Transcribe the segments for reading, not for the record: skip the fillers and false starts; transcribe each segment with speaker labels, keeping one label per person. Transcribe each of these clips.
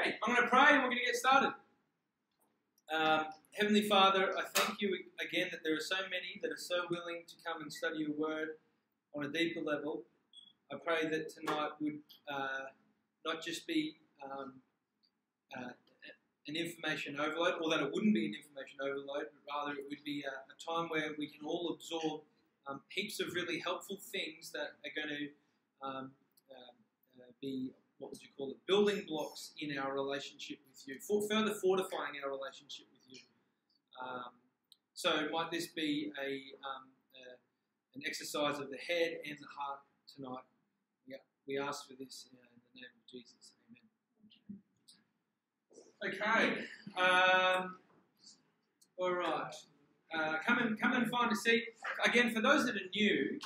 Speaker 1: Okay, I'm going to pray and we're going to get started. Heavenly Father, I thank you again that there are so many that are so willing to come and study your word on a deeper level. I pray that tonight would not just be an information overload, or that it wouldn't be an information overload, but rather it would be a time where we can all absorb heaps of really helpful things that are going to be, what would you call it, building blocks in our relationship with you, further fortifying our relationship with you. So might this be an exercise of the head and the heart tonight. We ask for this in the name of Jesus. Amen. Okay. All right. Come and find a seat. Again, for those that are new,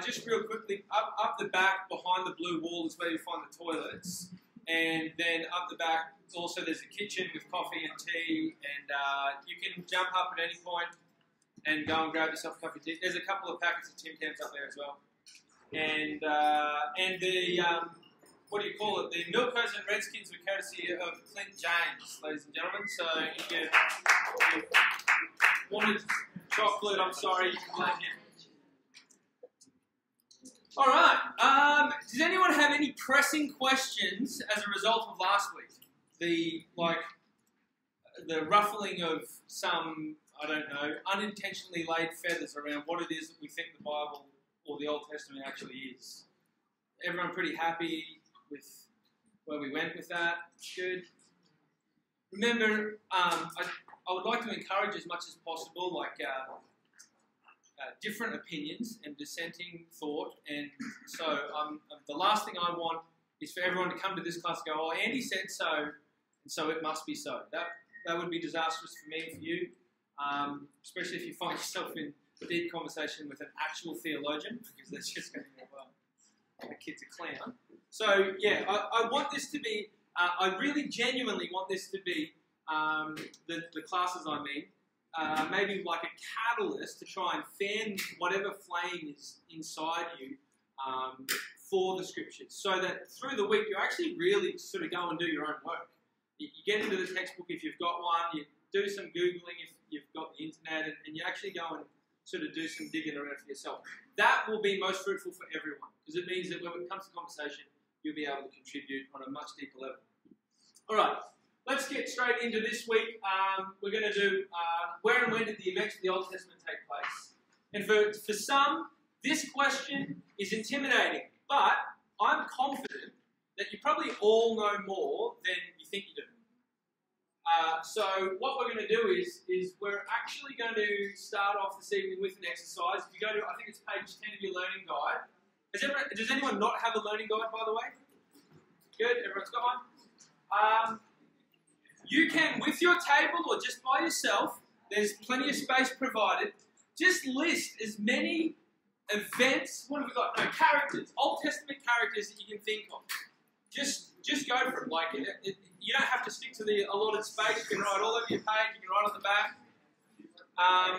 Speaker 1: just real quickly, up the back behind the blue wall is where you find the toilets. And then up the back, also there's a kitchen with coffee and tea. And you can jump up at any point and go and grab yourself a cup of tea. There's a couple of packets of Tim Tams up there as well. And the, what do you call it? The Milkos and Redskins were courtesy of Clint James, ladies and gentlemen. So if you wanted chocolate, I'm sorry, you can blame him. All right. Does anyone have any pressing questions as a result of last week? The ruffling of some, I don't know, unintentionally laid feathers around what it is that we think the Bible or the Old Testament actually is. Everyone pretty happy with where we went with that? Good. Remember, I would like to encourage as much as possible, different opinions and dissenting thought. And so the last thing I want is for everyone to come to this class and go, oh, Andy said so, and so it must be so. That would be disastrous for me and for you, especially if you find yourself in a deep conversation with an actual theologian, because that's just going to go, well, the kid's a clown. So, yeah, I want this to be, I really genuinely want this to be the classes I'm in, maybe like a catalyst to try and fan whatever flame is inside you for the scriptures, so that through the week you actually really sort of go and do your own work. You get into the textbook if you've got one, you do some Googling if you've got the internet, and you actually go and sort of do some digging around for yourself. That will be most fruitful for everyone, because it means that when it comes to conversation, you'll be able to contribute on a much deeper level. All right, let's get straight into this week. We're going to do where and when did the events of the Old Testament take place? And for some, this question is intimidating, but I'm confident that you probably all know more than you think you do. So what we're going to do is we're actually going to start off this evening with an exercise. If you go to, I think it's page 10 of your learning guide. Does anyone not have a learning guide, by the way? Good, everyone's got one. You can, with your table or just by yourself, there's plenty of space provided, just list as many events, what have we got? No, characters, Old Testament characters that you can think of. Just go for it. You don't have to stick to the allotted space. You can write all over your page. You can write on the back.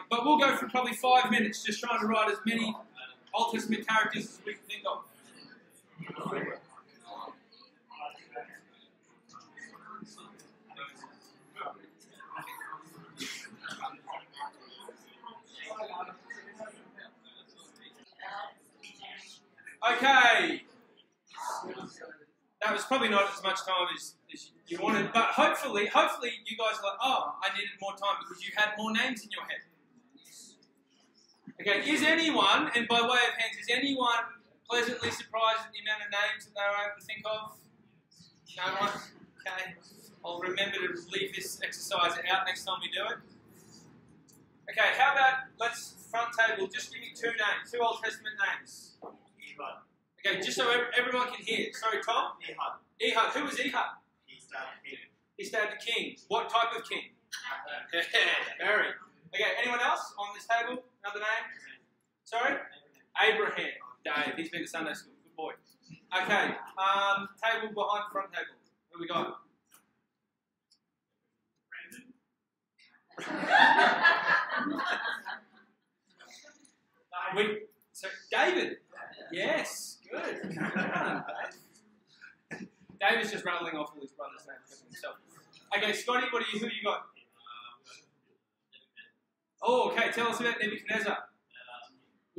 Speaker 1: But we'll go for probably 5 minutes just trying to write as many Old Testament characters as we can think of. Okay. That was probably not as much time as you wanted, but hopefully you guys are like, oh, I needed more time because you had more names in your head. Okay, is anyone, and by way of hands, is anyone pleasantly surprised at the amount of names that they were able to think of? No one? Okay. I'll remember to leave this exercise out next time we do it. Okay, how about, front table, just give me 2 names, 2 Old Testament names.
Speaker 2: Ehud.
Speaker 1: Okay, just so everyone can hear. Sorry, Tom?
Speaker 2: Ehud.
Speaker 1: Ehud. Who was Ehud?
Speaker 2: He started king.
Speaker 1: He started the king. What type of king? Very. Okay, anyone else on this table? Another name? Sorry? Abraham. Dave. He's been to Sunday school. Good boy. Okay, table behind the front table. Who we got? So David. Yes, good. David's just rattling off all his brothers' names himself. Okay, Scotty, who you got? Oh, okay. Tell us about Nebuchadnezzar.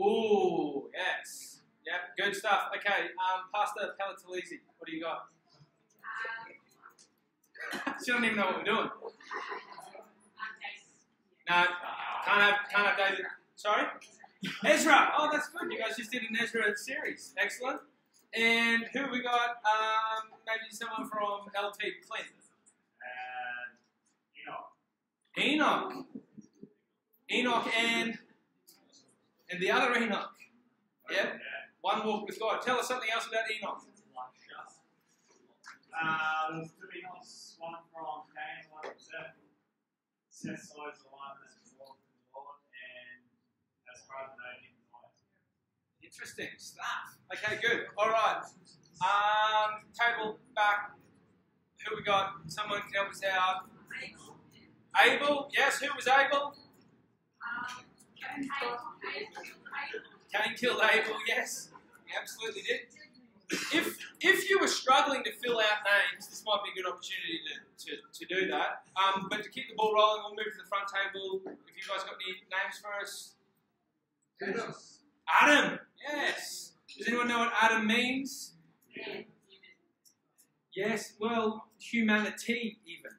Speaker 1: Oh, yes. Yep, good stuff. Okay, Pastor Palatalizi, what do you got? She don't even know what we're doing. No, can't have David. Sorry? Ezra. Oh, that's good. You guys just did an Ezra series. Excellent. And who have we got? Maybe someone from LT Clint. Enoch. Enoch and the other Enoch. Yep. One walk with God. Tell us something else about Enoch.
Speaker 2: There's two Enochs, one from Cain, one from Seth. Seth's always the one that's walked with the Lord, and as far as I know, he's the one.
Speaker 1: Interesting stuff. Okay, good. All right. Table back. Who we got? Someone can help us out. Abel. Yes, who was Abel? Cain killed Abel. Yes, he absolutely did. If you were struggling to fill out names, this might be a good opportunity to do that. But to keep the ball rolling, we'll move to the front table. If you guys got any names for us? Adam. Yes. Does anyone know what Adam means? Yes. Well, humanity even,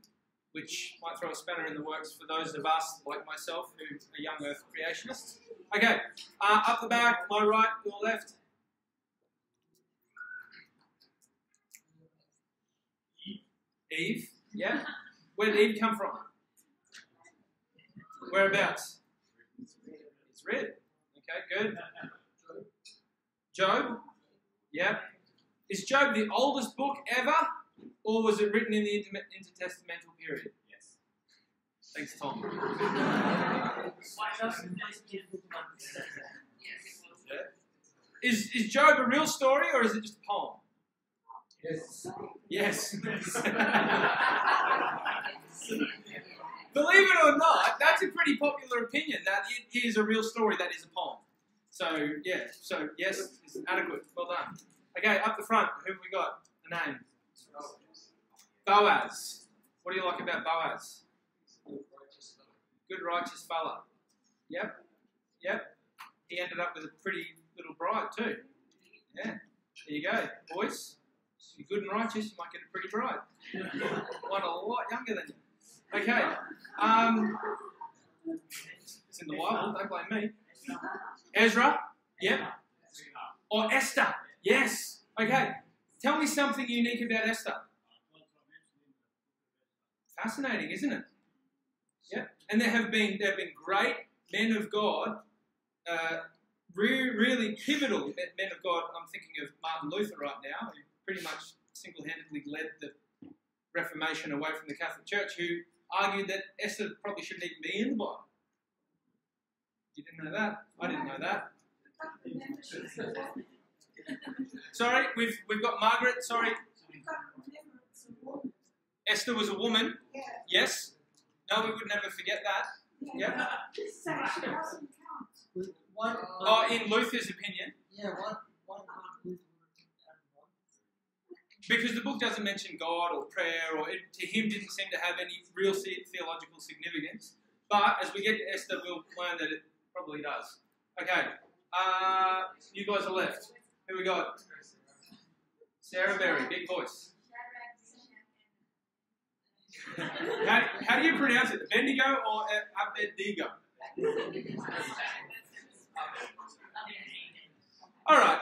Speaker 1: which might throw a spanner in the works for those of us like myself who are young Earth creationists. Okay. Up the back, my right, your left. Eve, yeah? Where did Eve come from? Whereabouts? It's red. Okay, good. Job? Yeah. Is Job the oldest book ever, or was it written in the intertestamental period? Yes. Thanks, Tom. Is Job a real story, or is it just a poem? Yes. Yes. Believe it or not, that's a pretty popular opinion that it is a real story that is a poem. So, yeah. So, yes, it's adequate. Well done. Okay, up the front, who have we got? A name. Boaz. What do you like about Boaz? Good, righteous fella. Yep. Yep. He ended up with a pretty little bride too. Yeah. There you go, boys. If you're good and righteous, you might get a pretty bride. One a lot younger than you. Okay. It's in the Bible, don't blame me. Ezra? Yep. Or Esther? Yes. Okay. Tell me something unique about Esther. Fascinating, isn't it? Yep. And there have been great men of God, really pivotal men of God. I'm thinking of Martin Luther right now, who pretty much single-handedly led the Reformation away from the Catholic Church, who argued that Esther probably shouldn't even be in the Bible. You didn't know that? I didn't know that. Sorry, we've got Margaret. Sorry. Esther was a woman. Yes. No, we would never forget that. Yeah. Oh, in Luther's opinion. Yeah, one. Because the book doesn't mention God or prayer, or it, to him didn't seem to have any real theological significance. But as we get to Esther, we'll learn that it probably does. Okay, you guys are left. Who we got? Sarah Berry, big voice. How do you pronounce it? Bendigo or Abednego? All right.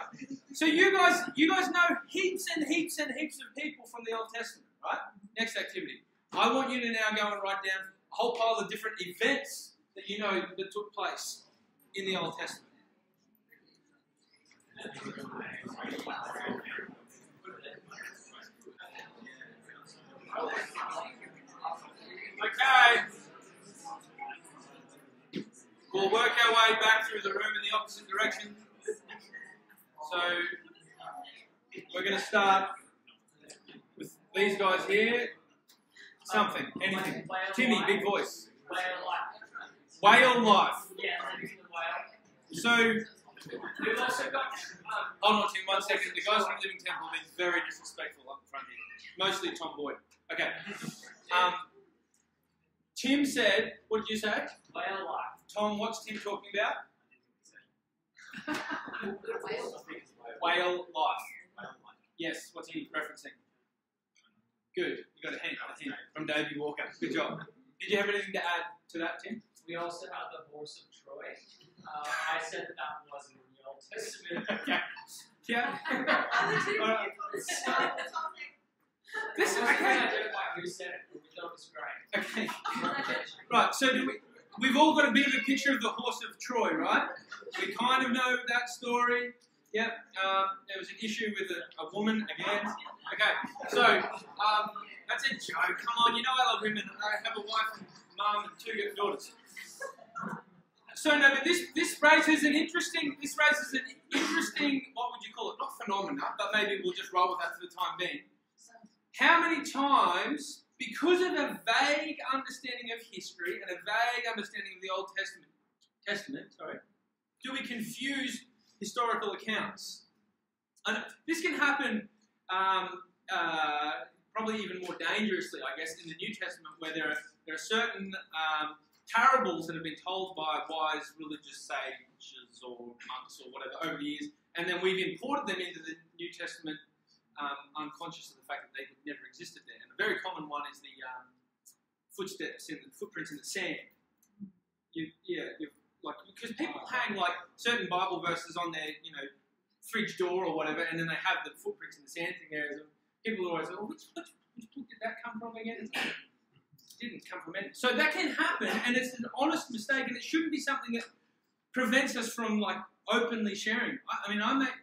Speaker 1: So you guys know heaps and heaps and heaps of people from the Old Testament, right? Next activity. I want you to now go and write down a whole pile of different events that you know that took place in the Old Testament. Okay. We'll work our way back through the room in the opposite direction. So we're going to start with these guys here. Something, anything. Timmy, big voice. Whale life. So we've also got. Hold on, Tim, 1 second. The guys from Living Temple have been very disrespectful up the front here. Mostly Tom Boyd. Okay. Tim said, what did you say?
Speaker 2: Whale life.
Speaker 1: Tom, what's Tim talking about? Whale life. Yes, what's he referencing? Good, you got a hint from Davey Walker. Good job. Did you have anything to add to that, Tim?
Speaker 3: We also have the horse of Troy. I said that wasn't in the Old Testament.
Speaker 1: Okay. Yeah. This is
Speaker 3: I
Speaker 1: okay.
Speaker 3: can't identify who said it, but we don't describe it.
Speaker 1: Okay. Right, so we've all got a bit of a picture of the horse of Troy, right? We kind of know that story. Yep. There was an issue with a woman again. Okay. So that's a joke. Come on, you know I love women. I have a wife and mum and 2 daughters. So no, but this raises an interesting. What would you call it? Not phenomena, but maybe we'll just roll with that for the time being. How many times, because of a vague understanding of history and a vague understanding of the Old Testament, do we confuse historical accounts? And this can happen probably even more dangerously, I guess, in the New Testament, where there are certain parables that have been told by wise religious sages or monks or whatever over the years, and then we've imported them into the New Testament unconscious of the fact that they never existed there. And a very common one is the footprints in the sand. Because people hang like certain Bible verses on their, fridge door or whatever, and then they have the footprints in the sand thing there. And people always go, which book did that come from again? It didn't come from any. So that can happen, and it's an honest mistake, and it shouldn't be something that prevents us from openly sharing.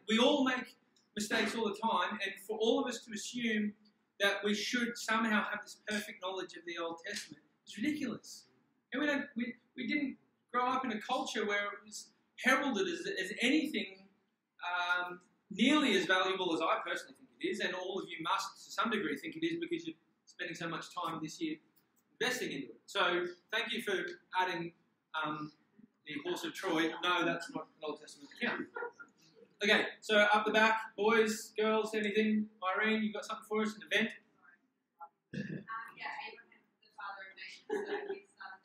Speaker 1: We all make mistakes all the time, and for all of us to assume that we should somehow have this perfect knowledge of the Old Testament is ridiculous. And we didn't grow up in a culture where it was heralded as anything nearly as valuable as I personally think it is, and all of you must to some degree think it is because you're spending so much time this year investing into it. So thank you for adding the horse of Troy. No, that's not an Old Testament account. Okay, so up the back, boys, girls, anything? Irene, you got something for us? An event?
Speaker 4: Abraham, the father of nations, so he started the wife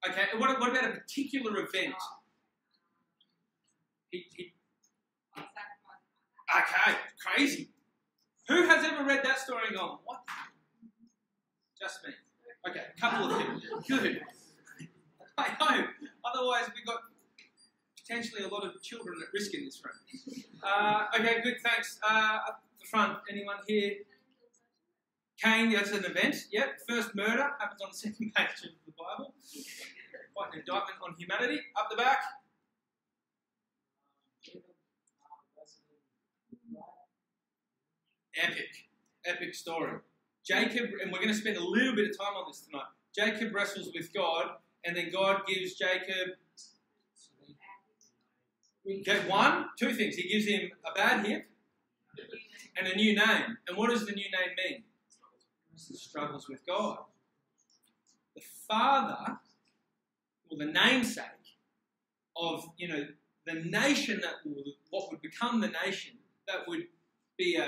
Speaker 4: Sarah.
Speaker 1: Okay, what about a particular event? Okay, crazy. Who has ever read that story and gone, what? Just me. Okay, a couple of people. Good. I know. Otherwise, we've got potentially a lot of children at risk in this room. Okay, good, thanks. Up the front, anyone here? Cain, that's an event. Yep, first murder happens on the second page of the Bible. Quite an indictment on humanity. Up the back. Epic story. Jacob, and we're going to spend a little bit of time on this tonight. Jacob wrestles with God, and then God gives Jacob two things. He gives him a bad hip and a new name. And what does the new name mean? He struggles with God. The father, or the namesake of, the nation what would become the nation that would be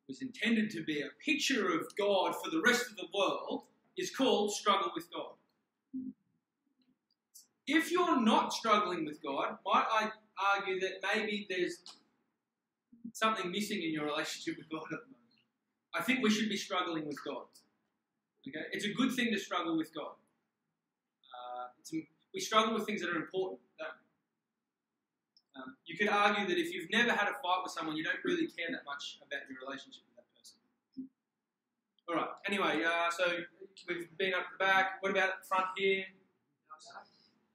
Speaker 1: was intended to be a picture of God for the rest of the world is called struggle with God. If you're not struggling with God, might I argue that maybe there's something missing in your relationship with God at the moment. I think we should be struggling with God. Okay, it's a good thing to struggle with God. We struggle with things that are important, don't we? You could argue that if you've never had a fight with someone, you don't really care that much about your relationship with that person. All right. Anyway, so we've been up the back. What about the front here?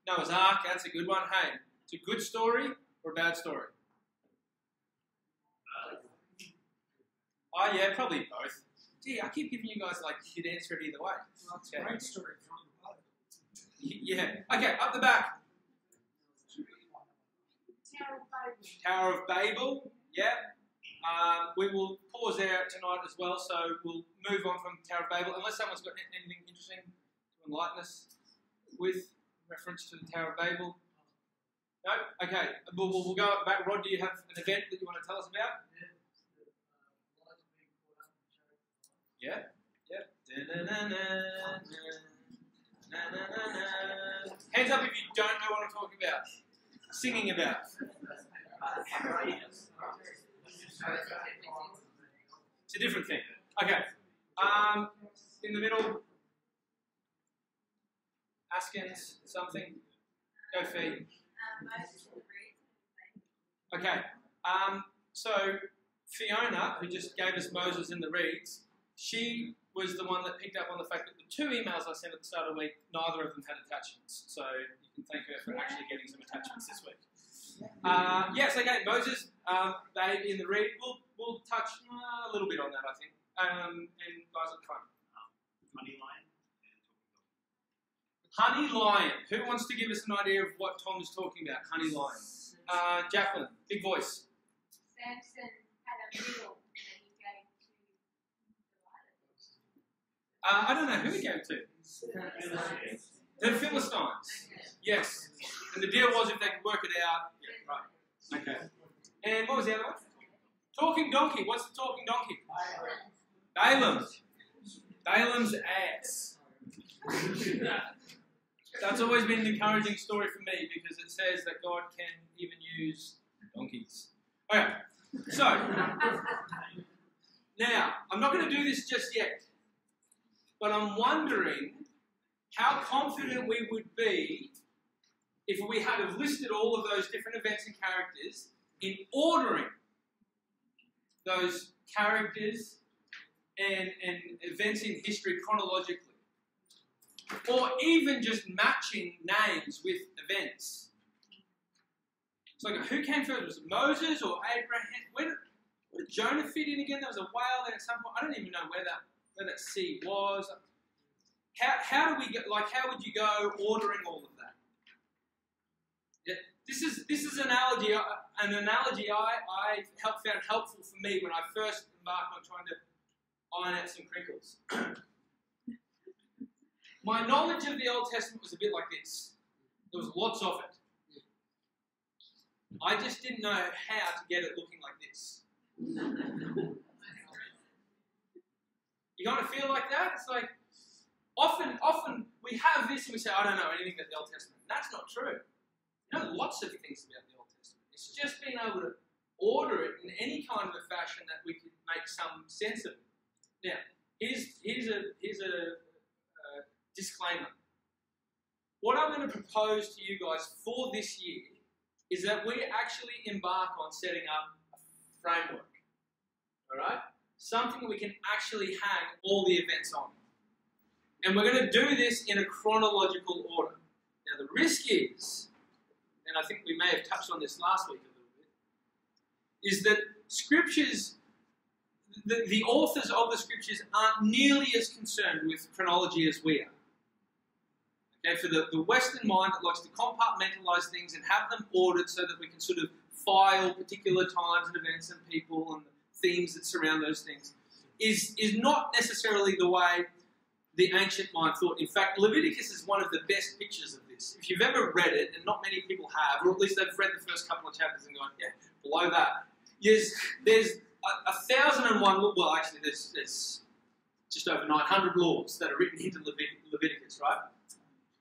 Speaker 1: Noah's Ark. That's a good one. Hey, it's a good story or a bad story? Oh yeah, probably both. Gee, I keep giving you guys you'd answer it either way.
Speaker 5: Well, it's a great story.
Speaker 1: Yeah. Okay, up the back. Tower of Babel. Yeah. We will pause there tonight as well, so we'll move on from Tower of Babel, unless someone's got anything interesting to enlighten us with reference to the Tower of Babel. No? Okay. We'll go up back. Rod, do you have an event that you want to tell us about?
Speaker 3: A lot of being caught up
Speaker 1: Yeah? Yeah. Hands up if you don't know what I'm talking about. Singing about. It's a different thing. Okay. In the middle, Askins, something. Go feed. Okay. So Fiona, who just gave us Moses in the reeds, she was the one that picked up on the fact that the 2 emails I sent at the start of the week, neither of them had attachments. So you can thank her for actually getting some attachments this week. Yes, okay, Moses, they in the read, we'll touch a little bit on that, I think. And guys at the front.
Speaker 2: Honey lion.
Speaker 1: Honey lion. Who wants to give us an idea of what Tom is talking about? Honey lion. Jacqueline, big voice.
Speaker 4: Samson had a meal that he gave to Delilah.
Speaker 1: I don't know who he gave to. The Philistines. Yes. And the deal was if they could work it out. Yeah, right. Okay. And what was the other one? Talking donkey. What's the talking donkey? Balaam. Balaam's ass. That's always been an encouraging story for me because it says that God can even use donkeys. Okay, so now I'm not going to do this just yet, but I'm wondering how confident we would be if we had have listed all of those different events and characters in ordering those characters and events in history chronologically. Or even just matching names with events. It's like, who came first? Was it Moses or Abraham? Where did Jonah fit in again? There was a whale there at some point. I don't even know where that sea was. How do we get? Like, how would you go ordering all of that? Yeah, this is an analogy I found helpful for me when I first embarked on trying to iron out some crinkles. My knowledge of the Old Testament was a bit like this. There was lots of it. I just didn't know how to get it looking like this. You kind of feel like that? It's like, often we have this and we say, I don't know anything about the Old Testament. That's not true. You know lots of things about the Old Testament. It's just being able to order it in any kind of a fashion that we could make some sense of it. Now, here's a disclaimer. What I'm going to propose to you guys for this year is that we actually embark on setting up a framework. Alright? Something we can actually hang all the events on. And we're going to do this in a chronological order. Now the risk is, and I think we may have touched on this last week a little bit, is that scriptures, the authors of the scriptures aren't nearly as concerned with chronology as we are. Okay, for the Western mind that likes to compartmentalize things and have them ordered so that we can sort of file particular times and events and people and the themes that surround those things, is not necessarily the way the ancient mind thought. In fact, Leviticus is one of the best pictures of this. If you've ever read it, and not many people have, or at least they've read the first couple of chapters and gone, yeah, below that, there's 1,001, well actually there's just over 900 laws that are written into Leviticus, right?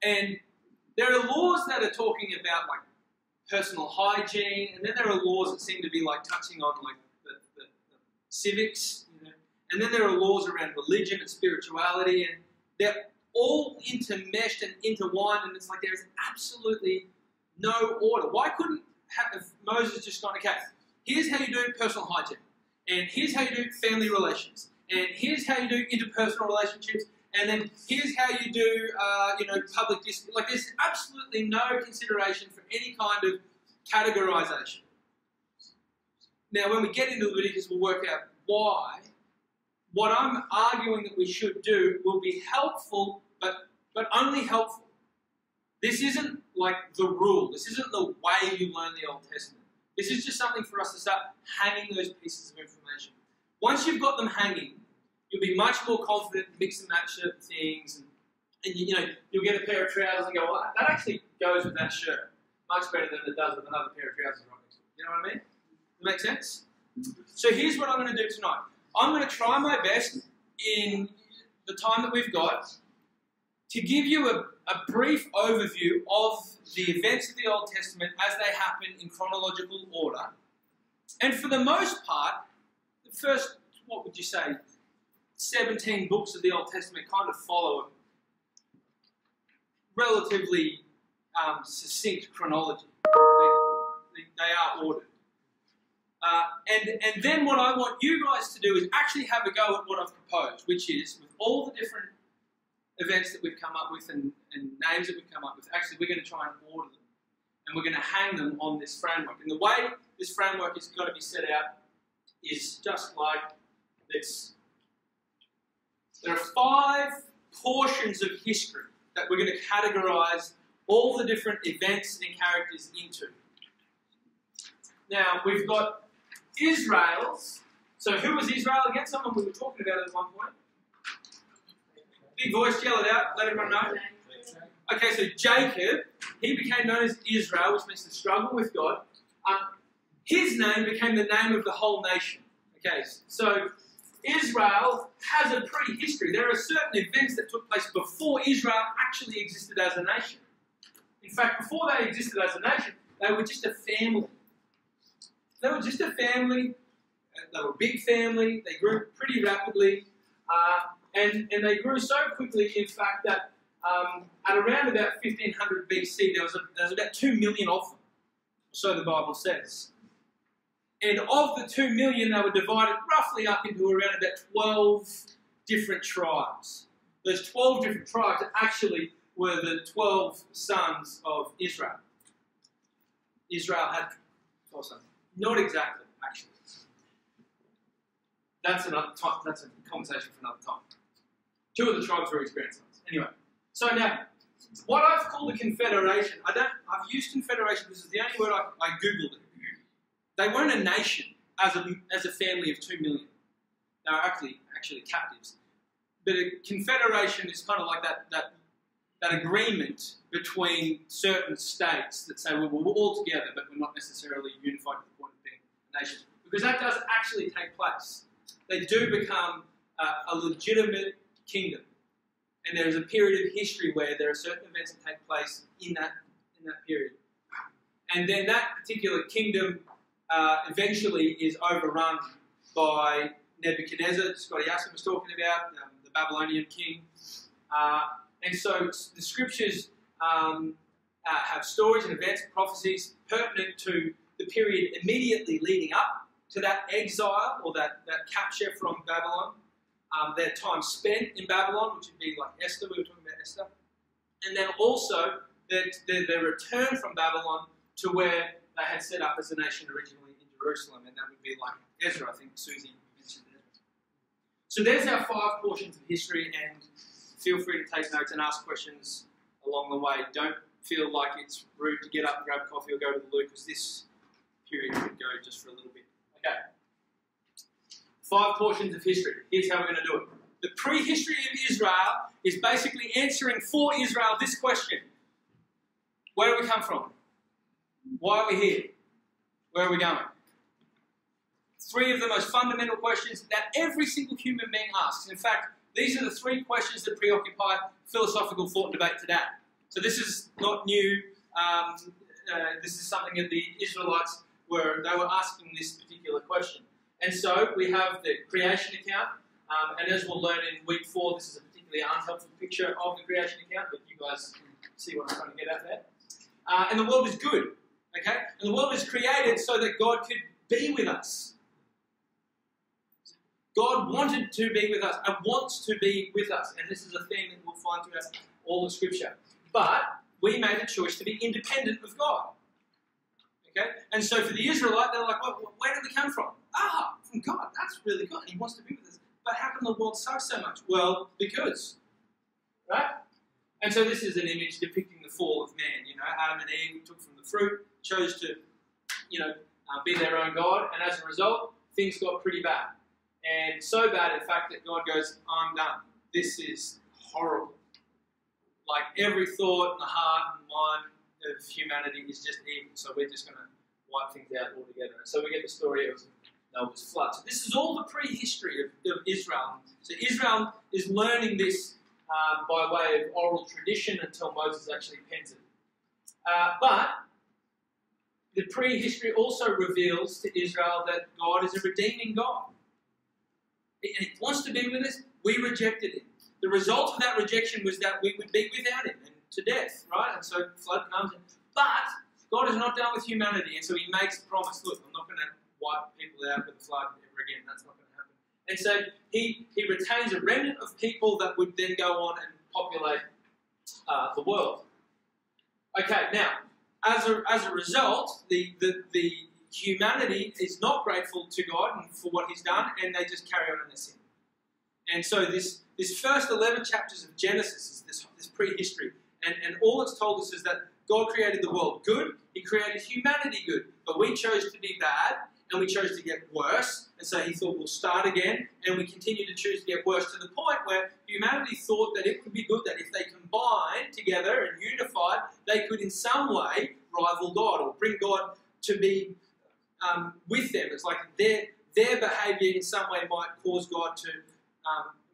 Speaker 1: And there are laws that are talking about like personal hygiene, and then there are laws that seem to be like touching on like the civics, you know? And then there are laws around religion and spirituality, and they're all intermeshed and intertwined, and it's like there's absolutely no order. Why couldn't Moses just gone, okay, here's how you do personal hygiene, and here's how you do family relations, and here's how you do interpersonal relationships, and then here's how you do, public dispute. Like, there's absolutely no consideration for any kind of categorization. Now, when we get into Leviticus, we'll work out why. What I'm arguing that we should do will be helpful, but only helpful. This isn't like the rule. This isn't the way you learn the Old Testament. This is just something for us to start hanging those pieces of information. Once you've got them hanging, you'll be much more confident to mix and match certain things, and you'll get a pair of trousers and go, well, that actually goes with that shirt much better than it does with another pair of trousers right next to it. You know what I mean? Does that make sense? So here's what I'm going to do tonight. I'm going to try my best in the time that we've got to give you a brief overview of the events of the Old Testament as they happen in chronological order. And for the most part, the first, what would you say, 17 books of the Old Testament kind of follow a relatively succinct chronology. They are ordered. And then what I want you guys to do is actually have a go at what I've proposed, which is with all the different events that we've come up with and names that we've come up with, actually we're going to try and order them. And we're going to hang them on this framework. And the way this framework is going to be set out is just like this. There are 5 portions of history that we're going to categorize all the different events and characters into. Now, we've got Israel's. So who was Israel again? Someone we were talking about at one point. Big voice, yell it out, let everyone know. Okay, so Jacob, he became known as Israel, which means to struggle with God. His name became the name of the whole nation. Okay, so Israel has a pre-history. There are certain events that took place before Israel actually existed as a nation. In fact, before they existed as a nation, they were just a family. They were just a family. They were a big family. They grew pretty rapidly. And they grew so quickly, in fact, that at around about 1500 BC, there was about 2 million of them. So the Bible says. And of the 2 million, they were divided roughly up into around about 12 different tribes. Those 12 different tribes actually were the 12 sons of Israel. Israel had 12 sons. Not exactly, actually. That's a conversation for another time. 2 of the tribes were his grandsons. Anyway, so now, what I've called a confederation, I've used confederation, this is the only word I googled it. They weren't a nation as a family of 2 million. They were actually captives. But a confederation is kind of like that agreement between certain states that say, well, we're all together, but we're not necessarily unified to the point of being a nation. Because that does actually take place. They do become a legitimate kingdom. And there is a period of history where there are certain events that take place in that period. And then that particular kingdom eventually is overrun by Nebuchadnezzar, Scotty Aston was talking about, the Babylonian king. And so the scriptures have stories and events and prophecies pertinent to the period immediately leading up to that exile or that capture from Babylon, their time spent in Babylon, which would be like Esther, we were talking about Esther, and then also their return from Babylon to where they had set up as a nation originally in Jerusalem, and that would be like Ezra, I think Susie mentioned Ezra. So there's our 5 portions of history, and feel free to take notes and ask questions along the way. Don't feel like it's rude to get up and grab coffee or go to the loo, because this period could go just for a little bit. Okay. 5 portions of history. Here's how we're going to do it. The prehistory of Israel is basically answering for Israel this question. Where do we come from? Why are we here? Where are we going? 3 of the most fundamental questions that every single human being asks. In fact, these are the 3 questions that preoccupy philosophical thought and debate today. So this is not new. This is something that the Israelites they were asking this particular question. And so we have the creation account, and as we'll learn in week 4, this is a particularly unhelpful picture of the creation account, but you guys can see what I'm trying to get at there. And the world is good, okay? And the world is created so that God could be with us. God wanted to be with us and wants to be with us, and this is a theme that we'll find throughout all the Scripture. But we made a choice to be independent of God. Okay? And so for the Israelite, they're like, well, where did we come from? From God. That's really good. He wants to be with us. But how come the world sucks so much? Well, because. Right? And so this is an image depicting the fall of man. You know, Adam and Eve took from the fruit, chose to, be their own God, and as a result, things got pretty bad. And so bad, in fact, that God goes, I'm done. This is horrible. Like every thought and the heart and mind of humanity is just evil, so we're just going to wipe things out altogether. And so we get the story of Noah's flood. So this is all the prehistory of Israel. So Israel is learning this by way of oral tradition until Moses actually pens it. But the prehistory also reveals to Israel that God is a redeeming God. He wants to be with us. We rejected him. The result of that rejection was that we would be without him and to death, right? And so flood comes. But God is not done with humanity, and so he makes a promise. Look, I'm not going to wipe people out with a flood ever again. That's not going to happen. And so he retains a remnant of people that would then go on and populate the world. Okay, now, as a result, the humanity is not grateful to God for what he's done, and they just carry on in their sin. And so this first 11 chapters of Genesis is this prehistory. And all it's told us is that God created the world good, he created humanity good, but we chose to be bad, and we chose to get worse, and so he thought we'll start again, and we continue to choose to get worse to the point where humanity thought that it would be good that if they combined together and unified, they could in some way rival God or bring God to be with them. It's like their behaviour in some way might cause God to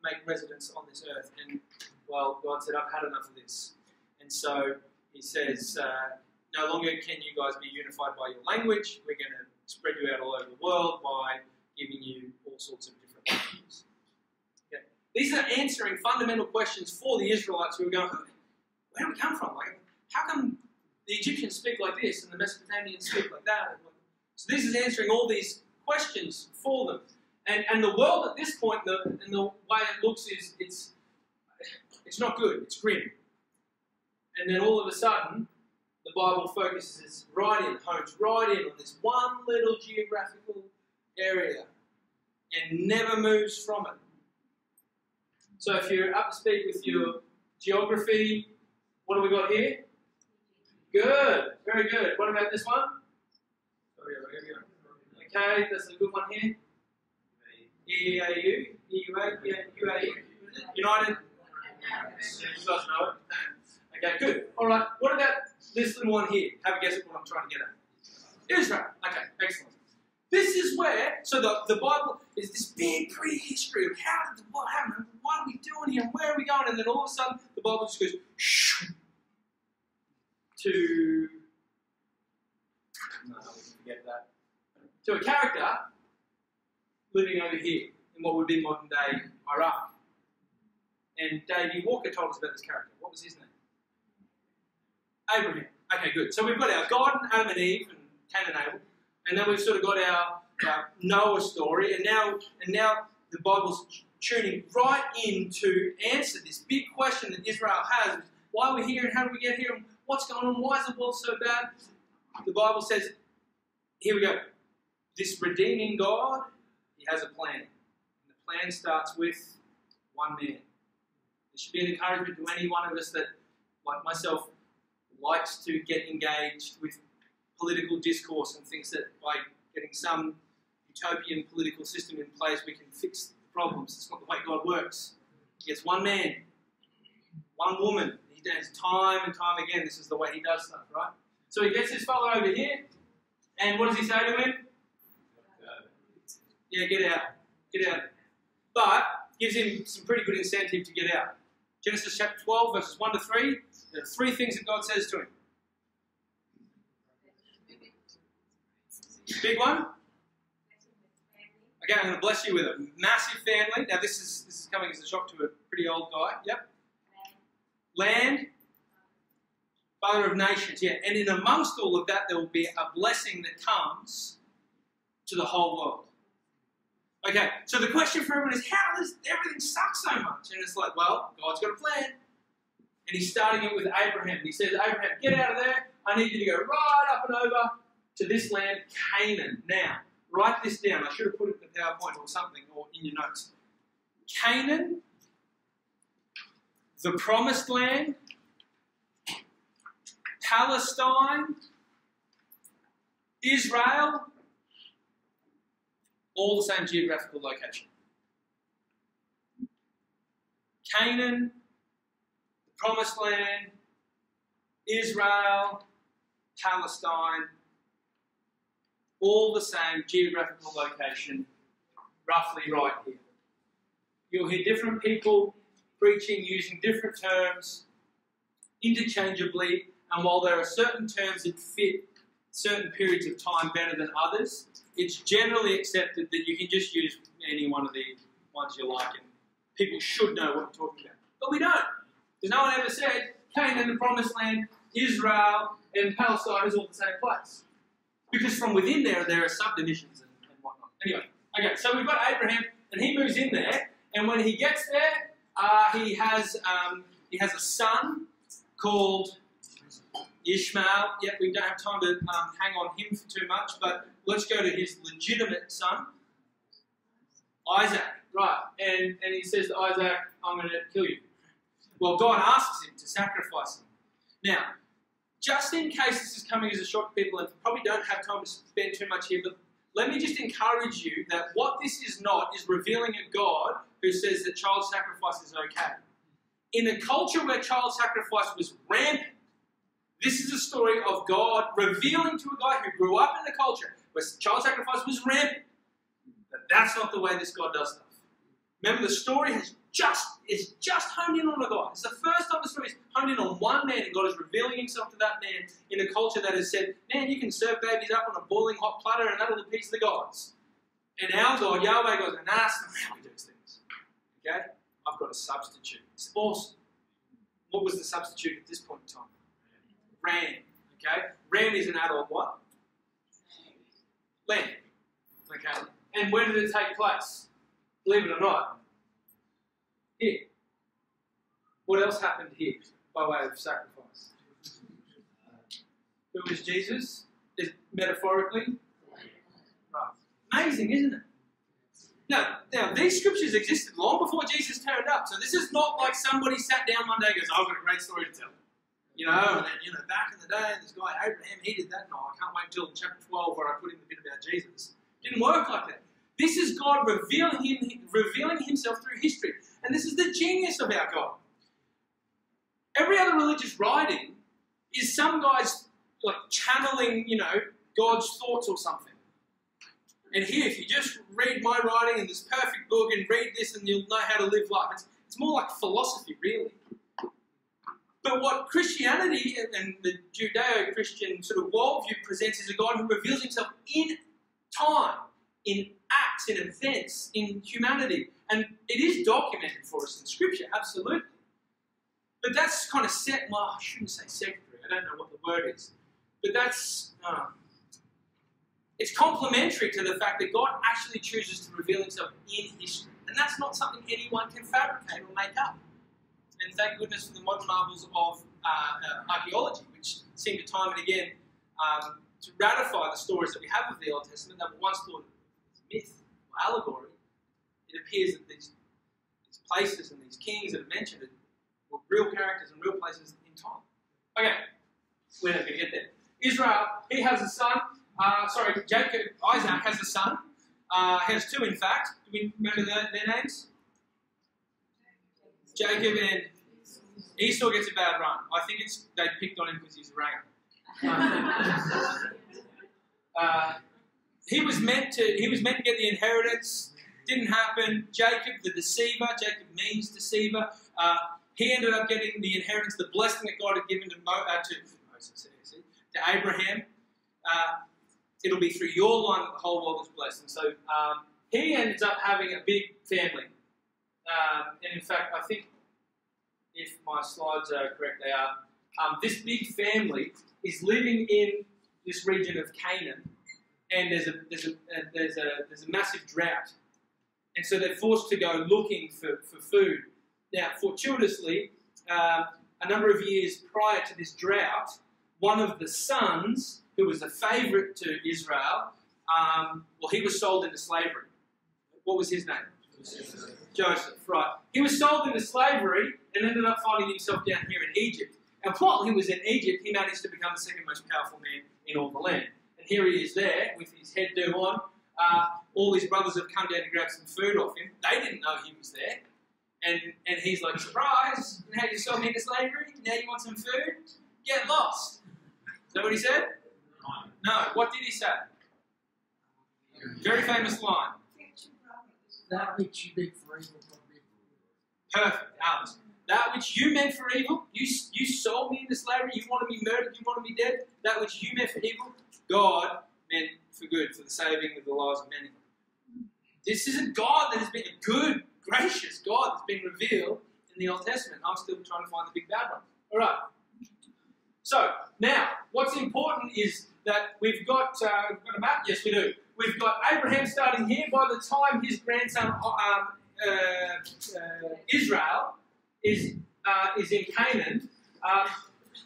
Speaker 1: make residence on this earth. And, well, God said, I've had enough of this. And so he says, no longer can you guys be unified by your language. We're going to spread you out all over the world by giving you all sorts of different languages. Okay. These are answering fundamental questions for the Israelites who are going, where do we come from? Like, how come the Egyptians speak like this and the Mesopotamians speak like that? So this is answering all these questions for them. And the world at this point, and the way it looks is it's not good, it's grim. And then all of a sudden, the Bible focuses homes right in on this one little geographical area and never moves from it. So if you're up to speed with your geography, what have we got here? Good, very good. What about this one? Okay, that's a good one here. EAU, UAE, United. You guys know it. Okay, good. All right. What about this little one here? Have a guess at what I'm trying to get at. Israel. Okay, excellent. This is where, so the Bible is this big prehistory of how did what happened, what are we doing here, and where are we going, and then all of a sudden the Bible just goes shh, to, no, we can forget that, to a character living over here in what would be modern day Iraq. And Davey Walker told us about this character. What was his name? Abraham. Okay, good. So we've got our God and Adam and Eve and Cain and Abel, and then we've sort of got our Noah story, and now the Bible's tuning right in to answer this big question that Israel has: why are we here, and how do we get here, and what's going on? Why is the world so bad? The Bible says, here we go. This redeeming God, he has a plan, and the plan starts with one man. It should be an encouragement to any one of us that, like myself, likes to get engaged with political discourse and thinks that by getting some utopian political system in place we can fix the problems. It's not the way God works. He gets one man, one woman. He does time and time again. This is the way he does stuff, right? So he gets this fellow over here, and what does he say to him? Yeah, get out. Get out. But gives him some pretty good incentive to get out. Genesis chapter 12, verses 1 to 3. There are three things that God says to him. Big one? Okay, I'm going to bless you with a massive family. Now this is coming as a shock to a pretty old guy. Yep. Land. Father of nations. Yeah. And in amongst all of that, there will be a blessing that comes to the whole world. Okay, so the question for everyone is, how does everything suck so much? And it's like, well, God's got a plan. And he's starting it with Abraham. He says, Abraham, get out of there. I need you to go right up and over to this land, Canaan. Now, write this down. I should have put it in the PowerPoint or something, or in your notes. Canaan, the promised land, Palestine, Israel, all the same geographical location. Canaan, the Promised Land, Israel, Palestine, all the same geographical location, roughly right here. You'll hear different people preaching using different terms interchangeably, and while there are certain terms that fit certain periods of time better than others, it's generally accepted that you can just use any one of the ones you like, and people should know what you're talking about. But we don't. Because no one ever said Canaan, the Promised Land, Israel, and Palestine is all the same place. Because from within there are subdivisions and whatnot. Anyway, okay, so we've got Abraham, and he moves in there, and when he gets there, he has a son called Ishmael. Yet we don't have time to hang on him for too much, but let's go to his legitimate son, Isaac. Right, and he says to Isaac, I'm going to kill you. Well, God asks him to sacrifice him. Now, just in case this is coming as a shock to people, and probably don't have time to spend too much here, but let me just encourage you that what this is not is revealing a God who says that child sacrifice is okay. In a culture where child sacrifice was rampant, this is a story of God revealing to a guy who grew up in a culture where child sacrifice was rampant that that's not the way this God does stuff. Remember, the story is just honed in on a guy. It's the first time the story is honed in on one man, and God is revealing himself to that man in a culture that has said, man, you can serve babies up on a boiling hot platter and that'll appease the gods. And our God, Yahweh, goes, nah, that's not how we do things. Okay? I've got a substitute. It's awesome. What was the substitute at this point in time? Ram. Okay? Ram is an adult what? Lamb. Okay? And where did it take place? Believe it or not, here. What else happened here by way of sacrifice? Who was Jesus? Is metaphorically? Right. Amazing, isn't it? Now, these scriptures existed long before Jesus turned up. So this is not like somebody sat down one day and goes, I've got a great story to tell. And then, back in the day, this guy Abraham, he did that. No, I can't wait until chapter 12 where I put in the bit about Jesus. It didn't work like that. This is God revealing himself through history. And this is the genius of our God. Every other religious writing is some guys like channeling, God's thoughts or something. And here, if you just read my writing in this perfect book and read this and you'll know how to live life, it's more like philosophy, really. But what Christianity and the Judeo-Christian sort of worldview presents is a God who reveals himself in time, in acts, in events, in humanity. And it is documented for us in Scripture, absolutely. But that's kind of I shouldn't say secondary, I don't know what the word is. But that's, it's complementary to the fact that God actually chooses to reveal himself in history. And that's not something anyone can fabricate or make up. And thank goodness for the modern marvels of archaeology, which seem to time and again to ratify the stories that we have of the Old Testament that were once thought as myth or allegory. It appears that these places and these kings that are mentioned were real characters and real places in time. Okay, we're not going to get there. Israel, he has a son. Isaac has a son. He has two, in fact. Do we remember their names? Jacob and Esau gets a bad run. I think they picked on him because he's a rain. He was meant to get the inheritance. Didn't happen. Jacob, the deceiver. Jacob means deceiver. He ended up getting the inheritance, the blessing that God had given to Abraham. It'll be through your line that the whole world is blessed. And so he ends up having a big family. And in fact, I think if my slides are correct, they are. This big family is living in this region of Canaan, and there's a massive drought, and so they're forced to go looking for food. Now, fortuitously, a number of years prior to this drought, one of the sons, who was a favourite to Israel, he was sold into slavery. What was his name? Joseph, right. He was sold into slavery and ended up finding himself down here in Egypt. And while he was in Egypt, he managed to become the second most powerful man in all the land. And here he is there with his headdo on. All his brothers have come down to grab some food off him. They didn't know he was there. And he's like, surprise, now you sold me into slavery? Now you want some food? Get lost. Is that what he said? No. What did he say? Very famous line.
Speaker 5: That which you did for evil, God did for
Speaker 1: Perfect. Alice. That which you meant for evil, you sold me into slavery, you wanted me murdered, you wanted me dead. That which you meant for evil, God meant for good, for the saving of the lives of many. This is a God that has been a good, gracious God that's been revealed in the Old Testament. I'm still trying to find the big bad one. All right. So, now, what's important is that we've got a map. Yes, we do. We've got Abraham starting here. By the time his grandson Israel is in Canaan,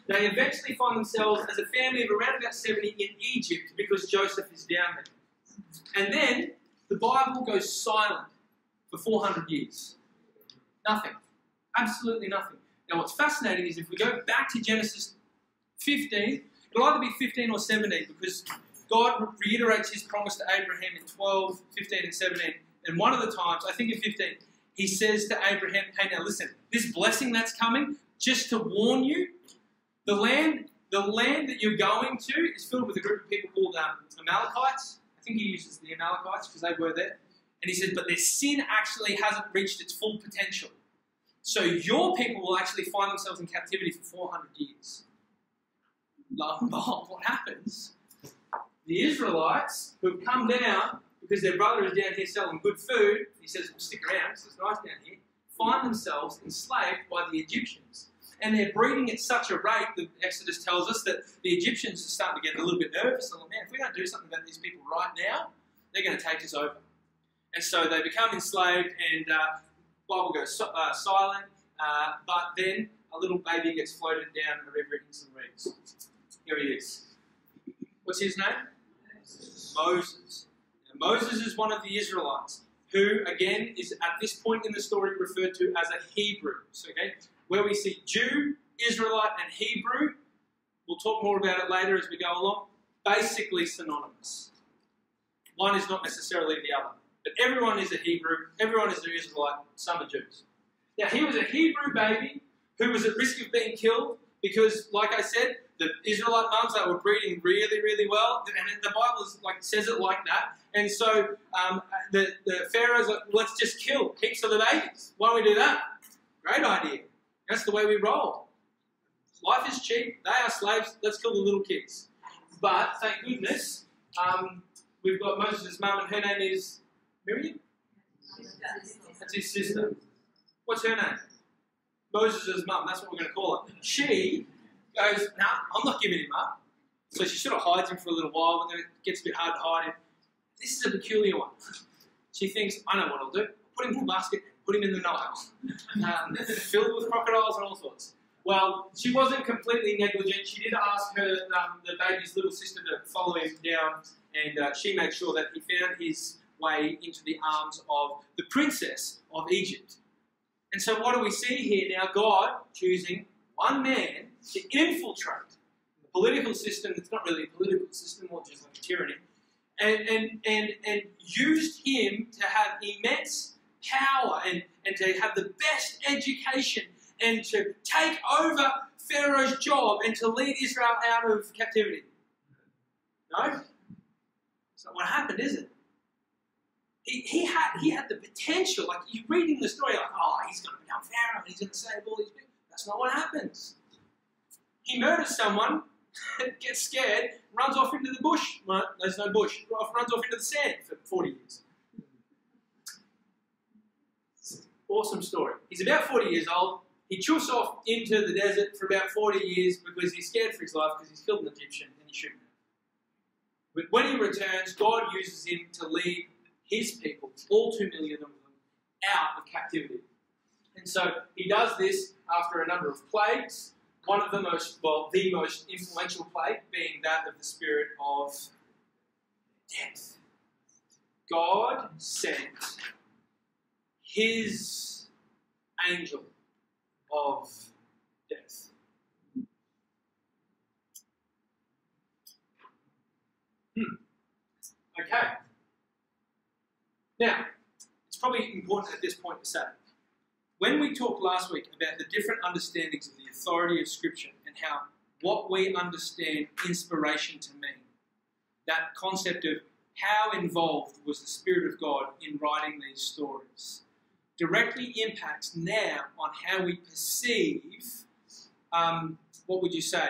Speaker 1: they eventually find themselves as a family of around about 70 in Egypt because Joseph is down there. And then the Bible goes silent for 400 years. Nothing. Absolutely nothing. Now what's fascinating is if we go back to Genesis 15, it'll either be 15 or 17 because God reiterates his promise to Abraham in 12, 15 and 17. And one of the times, I think in 15, he says to Abraham, hey now listen, this blessing that's coming, just to warn you, the land that you're going to is filled with a group of people called Amalekites. I think he uses the Amalekites because they were there. And he says, but their sin actually hasn't reached its full potential. So your people will actually find themselves in captivity for 400 years. Lo and behold, what happens? The Israelites who have come down because their brother is down here selling good food, he says, well, stick around, it's nice down here, find themselves enslaved by the Egyptians. And they're breeding at such a rate that Exodus tells us that the Egyptians are starting to get a little bit nervous. They're like, man, if we don't do something about these people right now, they're going to take us over. And so they become enslaved and the Bible goes silent, but then a little baby gets floated down a river in some reeds. Here he is. What's his name? Moses. Now, Moses is one of the Israelites who, again, is at this point in the story referred to as a Hebrew. So, okay, where we see Jew, Israelite, and Hebrew, we'll talk more about it later as we go along, basically synonymous. One is not necessarily the other. But everyone is a Hebrew, everyone is an Israelite, some are Jews. Now, he was a Hebrew baby who was at risk of being killed because, like I said, the Israelite mums, they were breeding really, really well, and the Bible says it like that. And so the Pharaoh's like, let's just kill heaps of the babies. Why don't we do that? Great idea. That's the way we roll. Life is cheap. They are slaves. Let's kill the little kids. But, thank goodness, we've got Moses' mum, and her name is Miriam? That's his sister. What's her name? Moses' mum. That's what we're going to call her. She goes, nah, I'm not giving him up. So she sort of hides him for a little while, but then it gets a bit hard to hide him. This is a peculiar one. She thinks, I know what I'll do. Put him in the basket, put him in the Nile. Filled with crocodiles and all sorts. Well, she wasn't completely negligent. She did ask her, the baby's little sister to follow him down, and she made sure that he found his way into the arms of the princess of Egypt. And so what do we see here now? God choosing one man to infiltrate the political system that's not really a political system, or just like a tyranny, and used him to have immense power and to have the best education and to take over Pharaoh's job and to lead Israel out of captivity. No? It's not what happened, is it? He had the potential, like you're reading the story, like, oh, he's going to become Pharaoh, he's going to save all these people. That's not what happens. He murders someone, gets scared, runs off into the bush. Well, there's no bush. Runs off into the sand for 40 years. Awesome story. He's about 40 years old. He chuffs off into the desert for about 40 years because he's scared for his life because he's killed an Egyptian and he shouldn't have. But when he returns, God uses him to lead his people, all 2 million of them, out of captivity. And so he does this after a number of plagues, one of the most influential plague being that of the spirit of death. God sent his angel of death. Okay. Now, it's probably important at this point to say, when we talked last week about the different understandings of the authority of Scripture and how what we understand inspiration to mean, that concept of how involved was the Spirit of God in writing these stories directly impacts now on how we perceive, what would you say,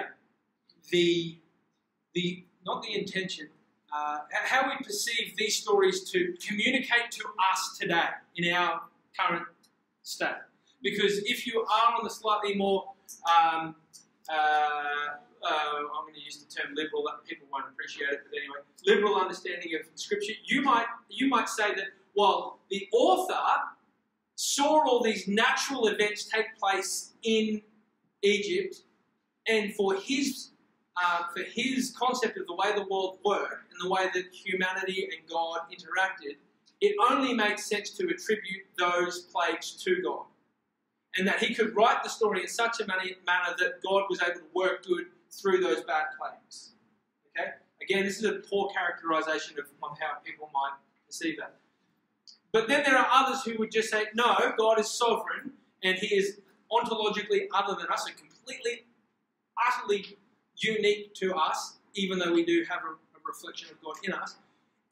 Speaker 1: not the intention, how we perceive these stories to communicate to us today in our current state. Because if you are on the slightly more, I'm going to use the term liberal, that people won't appreciate it, but anyway, liberal understanding of Scripture, you might say that, well, the author saw all these natural events take place in Egypt, and for his concept of the way the world worked and the way that humanity and God interacted, it only made sense to attribute those plagues to God. And that he could write the story in such a manner that God was able to work good through those bad plagues. Okay? Again, this is a poor characterization of how people might perceive that. But then there are others who would just say, no, God is sovereign and he is ontologically other than us, so completely, utterly unique to us, even though we do have a reflection of God in us.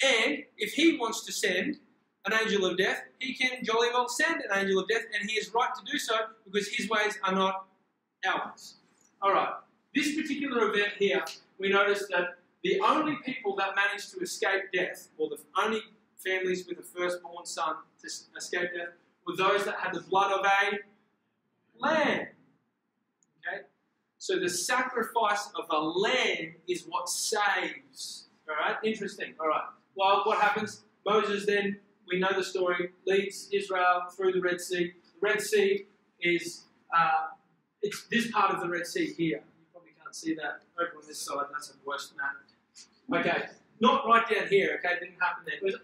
Speaker 1: And if he wants to send an angel of death, he can jolly well send an angel of death, and he is right to do so because his ways are not ours. All right, this particular event here, we notice that the only people that managed to escape death, or the only families with a firstborn son to escape death, were those that had the blood of a lamb. Okay? So the sacrifice of a lamb is what saves. All right? Interesting. All right. Well, what happens? Moses then, we know the story, leads Israel through the Red Sea. The Red Sea is, it's this part of the Red Sea here. You probably can't see that over on this side. That's a worse map. Okay. Not right down here, okay? It didn't happen there. It was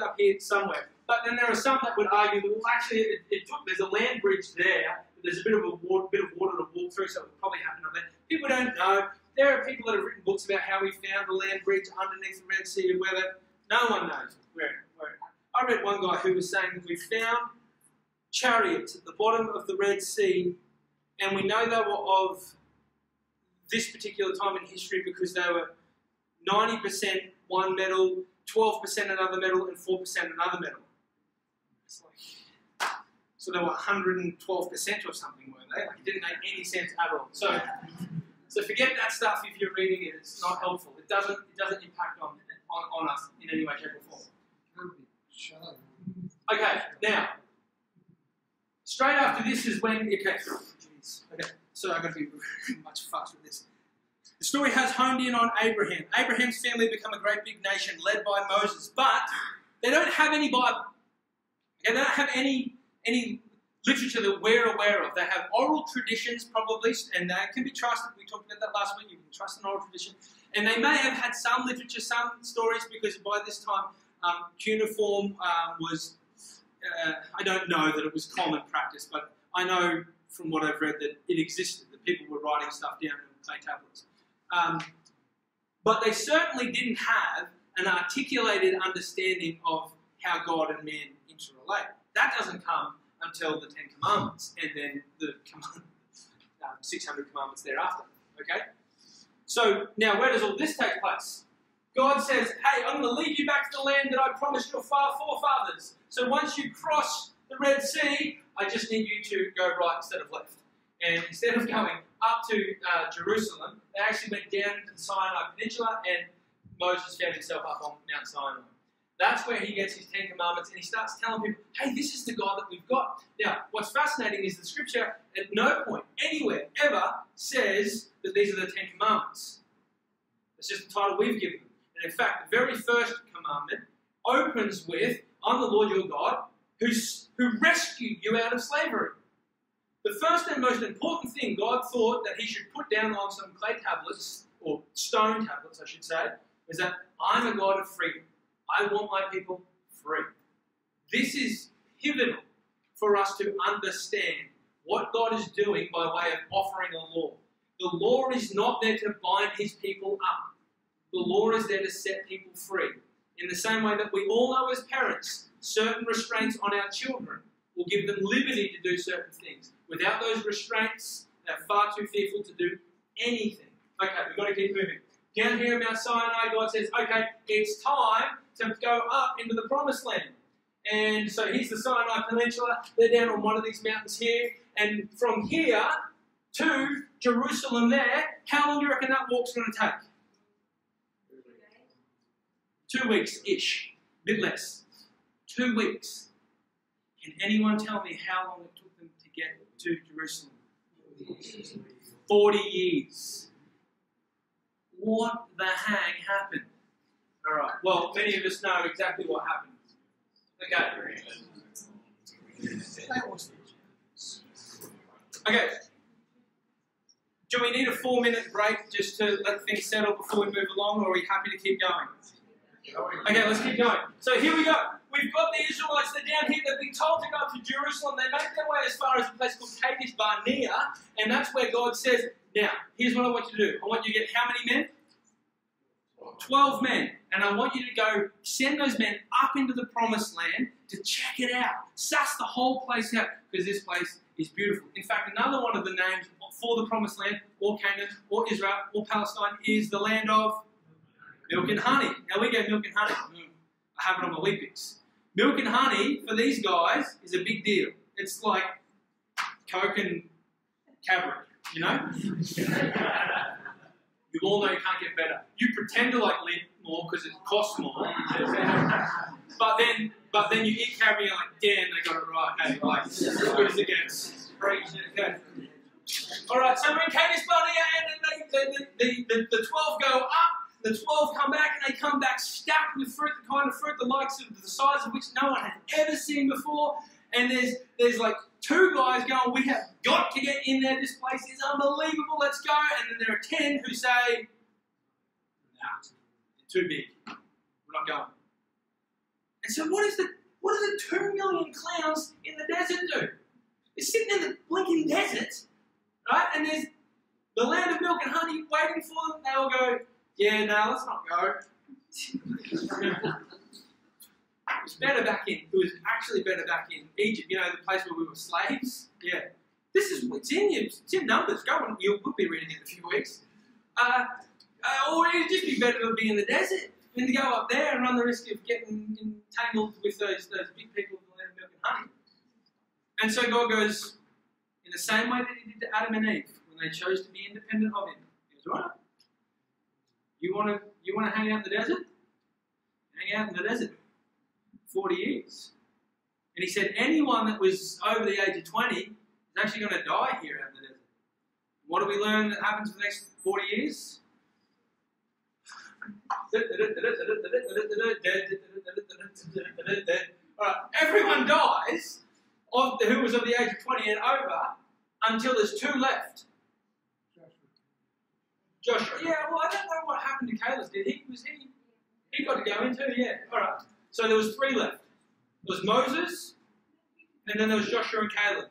Speaker 1: up here somewhere. But then there are some that would argue that, well, actually, there's a land bridge there, but there's a bit of water to walk through, so it would probably happen up there. People don't know. There are people that have written books about how we found the land bridge underneath the Red Sea, and whether no one knows where it happened. I read one guy who was saying that we found chariots at the bottom of the Red Sea, and we know they were of this particular time in history because they were 90% one metal, 12% another metal, and 4% another metal. It's like, so they were 112% or something, weren't they? Like, it didn't make any sense at all. So forget that stuff if you're reading it. It's not helpful. It doesn't impact on us in any way, shape, or form. Okay, now, straight after this is when, okay, so I've got to be much faster with this. The story has honed in on Abraham. Abraham's family become a great big nation led by Moses, but they don't have any Bible. Okay, they don't have any literature that we're aware of. They have oral traditions probably, and they can be trusted. We talked about that last week. You can trust an oral tradition. And they may have had some literature, some stories, because by this time cuneiform was, I don't know that it was common practice, but I know from what I've read that it existed, that people were writing stuff down on clay tablets. But they certainly didn't have an articulated understanding of how God and man interrelate. That doesn't come until the Ten Commandments, and then the 600 commandments thereafter. Okay? So, now where does all this take place? God says, hey, I'm going to lead you back to the land that I promised your forefathers. So once you cross the Red Sea, I just need you to go right instead of left. And instead of going up to Jerusalem, they actually went down to the Sinai Peninsula, and Moses found himself up on Mount Sinai. That's where he gets his Ten Commandments, and he starts telling people, hey, this is the God that we've got. Now, what's fascinating is the Scripture at no point, anywhere, ever says that these are the Ten Commandments. It's just the title we've given them. And in fact, the very first commandment opens with, I'm the Lord your God, who rescued you out of slavery. The first and most important thing God thought that he should put down on some clay tablets, or stone tablets, I should say, is that I'm a God of freedom. I want my people free. This is pivotal for us to understand what God is doing by way of offering a law. The law is not there to bind his people up. The law is there to set people free. In the same way that we all know as parents, certain restraints on our children will give them liberty to do certain things. Without those restraints, they're far too fearful to do anything. Okay, we've got to keep moving. Down here in Mount Sinai, God says, okay, it's time to go up into the Promised Land. And so here's the Sinai Peninsula. They're down on one of these mountains here. And from here to Jerusalem there, how long do you reckon that walk's going to take? 2 weeks-ish. A bit less. 2 weeks. Can anyone tell me how long it took them to get to Jerusalem? 40 years. What the hang happened? All right. Well, many of us know exactly what happened. Okay. Okay. Do we need a 4-minute break just to let things settle before we move along, or are we happy to keep going? Okay, let's keep going. So here we go. We've got the Israelites, they're down here, they've been told to go up to Jerusalem. They make their way as far as a place called Kadesh Barnea, and that's where God says, now, here's what I want you to do. I want you to get how many men? 12 men. And I want you to go send those men up into the Promised Land to check it out. Suss the whole place out, because this place is beautiful. In fact, another one of the names for the Promised Land, or Canaan, or Israel, or Palestine, is the land of milk and honey. Now we get milk and honey. I have it on my Olympics. Milk and honey, for these guys, is a big deal. It's like Coke and Cadbury, you know? You all know you can't get better. You pretend to like Lindt more because it costs more. but then you eat Cadbury and you're like, damn, they got it right. Hey, like, as good as it gets. Okay. Alright, so we're in Kadesh Barnea, and the 12 go up. The 12 come back, and they come back stacked with fruit, the kind of fruit the likes of the size of which no one had ever seen before. And there's like 2 guys going, we have got to get in there. This place is unbelievable. Let's go. And then there are 10 who say, nah, it's too big. We're not going. And so what do the 2 million clowns in the desert do? They're sitting in the blinking desert, right? And there's the land of milk and honey waiting for them. They all go, yeah, no, let's not go. It was actually better back in Egypt, you know, the place where we were slaves. Yeah. It's in Numbers. Go on, we'll be reading it in a few weeks. Or it'd just be better to be in the desert than to go up there and run the risk of getting entangled with those big people of the land of milk and honey. And so God goes, in the same way that he did to Adam and Eve, when they chose to be independent of him. He goes, right, you want to hang out in the desert? Hang out in the desert. 40 years. And he said anyone that was over the age of 20 is actually going to die here out in the desert. What do we learn that happens for the next 40 years? Alright, everyone dies who was of the age of 20 and over until there's 2 left. Joshua. Yeah, well, I don't know what happened to Caleb. He got to go into? Yeah. Alright. So there was 3 left. There was Moses, and then there was Joshua and Caleb.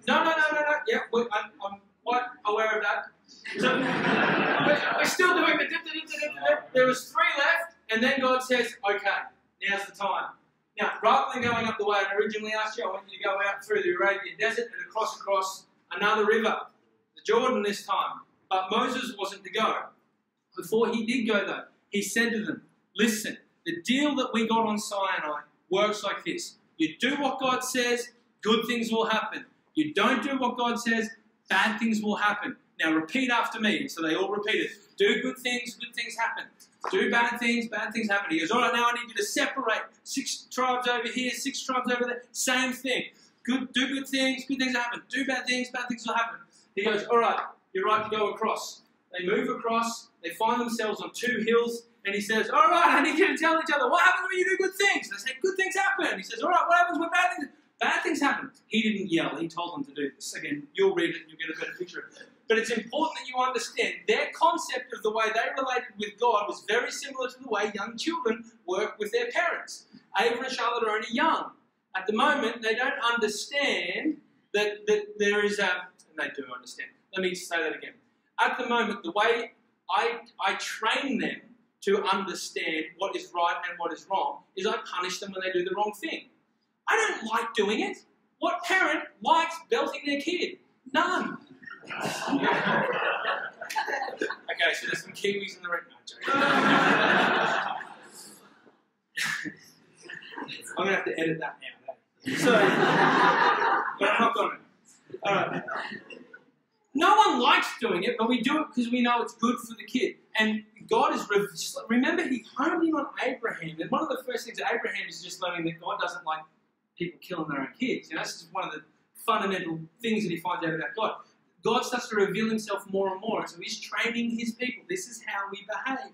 Speaker 1: No. Yeah, I'm quite aware of that. So, we're still doing the There was 3 left, and then God says, okay, now's the time. Now, rather than going up the way I originally asked you, I want you to go out through the Arabian desert and across another river, the Jordan this time. But Moses wasn't to go. Before he did go, though, he said to them, listen, the deal that we got on Sinai works like this. You do what God says, good things will happen. You don't do what God says, bad things will happen. Now repeat after me. So they all repeated. Do good things happen. Do bad things happen. He goes, all right, now I need you to separate 6 tribes over here, 6 tribes over there. Same thing. Do good things happen. Do bad things will happen. He goes, all right, you're right to go across. They move across. They find themselves on 2 hills. And he says, all right, I need you to tell each other, what happens when you do good things? And they say, good things happen. He says, all right, what happens when bad things happen? Bad things happen. He didn't yell. He told them to do this. Again, you'll read it and you'll get a better picture of it. But it's important that you understand their concept of the way they related with God was very similar to the way young children work with their parents. Ava and Charlotte are only young. At the moment, they don't understand that there is a... And they do understand. Let me say that again. At the moment, the way I train them to understand what is right and what is wrong is I punish them when they do the wrong thing. I don't like doing it. What parent likes belting their kid? None. Okay, so there's some Kiwis in the red. No, I'm going to have to edit that out. So, but I'm not going to. Alright. No one likes doing it, but we do it because we know it's good for the kid. And God is, remember, He honed in on Abraham. And one of the first things that Abraham is just learning that God doesn't like people killing their own kids. You know, this is one of the fundamental things that he finds out about God. God starts to reveal Himself more and more. And so He's training His people. This is how we behave.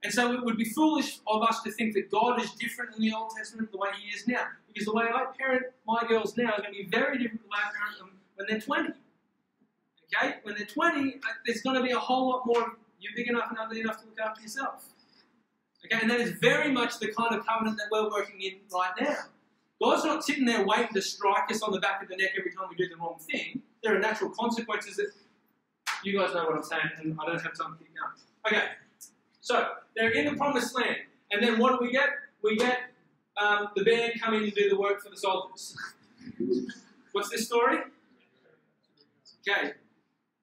Speaker 1: And so it would be foolish of us to think that God is different in the Old Testament the way He is now. Because the way I parent my girls now is going to be very different the way I parent them when they're 20. Okay? When they're 20, there's going to be a whole lot more of you big enough and ugly enough to look after yourself. Okay? And that is very much the kind of covenant that we're working in right now. God's not sitting there waiting to strike us on the back of the neck every time we do the wrong thing. There are natural consequences that you guys know what I'm saying, and I don't have time to keep going. Okay, so they're in the promised land, and then what do we get? We get the band come in and do the work for the soldiers. What's this story? Okay,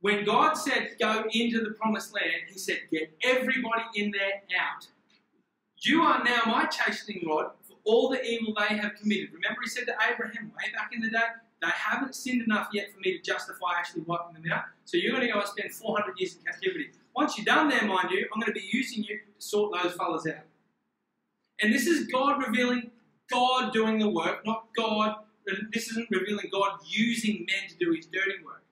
Speaker 1: when God said go into the promised land, He said get everybody in there out. You are now my chastening rod for all the evil they have committed. Remember He said to Abraham way back in the day, they haven't sinned enough yet for me to justify actually wiping them out. So you're going to go and spend 400 years in captivity. Once you're done there, mind you, I'm going to be using you to sort those fellas out. And this is God revealing God doing the work, not God. This isn't revealing God using men to do His dirty work.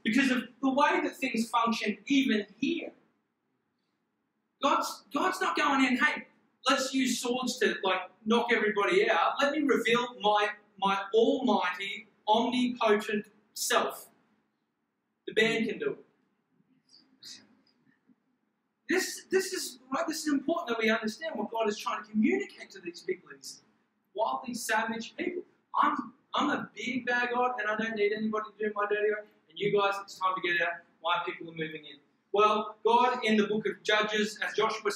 Speaker 1: Because of the way that things function even here. God's not going in, hey, let's use swords to knock everybody out. Let me reveal my almighty, omnipotent self. The band can do it. This is important that we understand what God is trying to communicate to these people, these wildly savage people. I'm a big bad God, and I don't need anybody to do my dirty work. And you guys, it's time to get out. My people are moving in. Well, God in the book of Judges, as Joshua,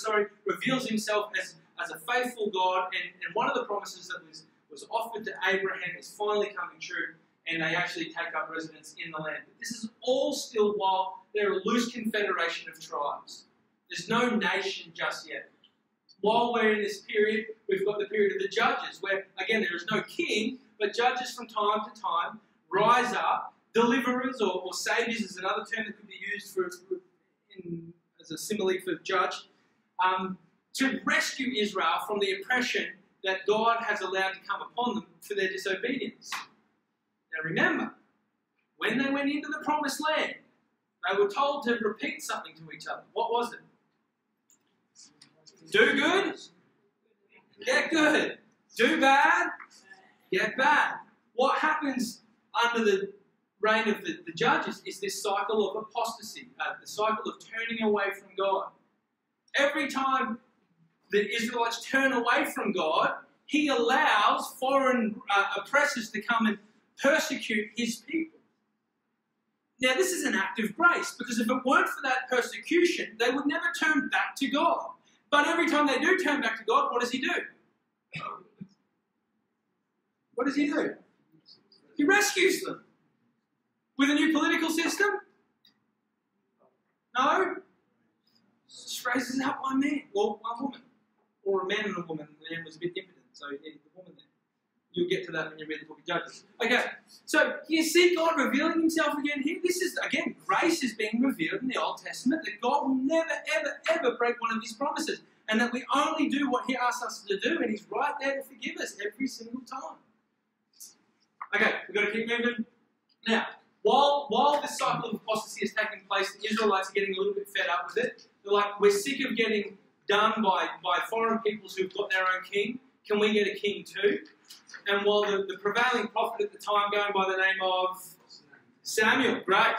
Speaker 1: reveals Himself as a faithful God, and one of the promises that was offered to Abraham is finally coming true, and they actually take up residence in the land. But this is all still while they're a loose confederation of tribes. There's no nation just yet. While we're in this period, we've got the period of the judges, where, again, there is no king, but judges from time to time rise up. Deliverers or saviors is another term that could be used as a simile for judge, to rescue Israel from the oppression that God has allowed to come upon them for their disobedience. Now remember, when they went into the promised land, they were told to repeat something to each other. What was it? Do good, get good. Do bad, get bad. What happens under the reign of the judges is this cycle of apostasy, the cycle of turning away from God. Every time the Israelites turn away from God, He allows foreign oppressors to come and persecute His people. Now, this is an act of grace, because if it weren't for that persecution, they would never turn back to God. But every time they do turn back to God, what does He do? What does He do? He rescues them. With a new political system? No? Just raises up one man, or one woman. Or a man and a woman. The man was a bit impotent, so he needed the woman there. You'll get to that when you read the book of Judges. Okay, so you see God revealing Himself again here? This is, again, grace is being revealed in the Old Testament, that God will never, ever, ever break one of His promises. And that we only do what He asks us to do, and He's right there to forgive us every single time. Okay, we've got to keep moving. Now, while this cycle of apostasy is taking place, the Israelites are getting a little bit fed up with it. They're like, we're sick of getting done by foreign peoples who've got their own king. Can we get a king too? And while the prevailing prophet at the time, going by the name of Samuel, great,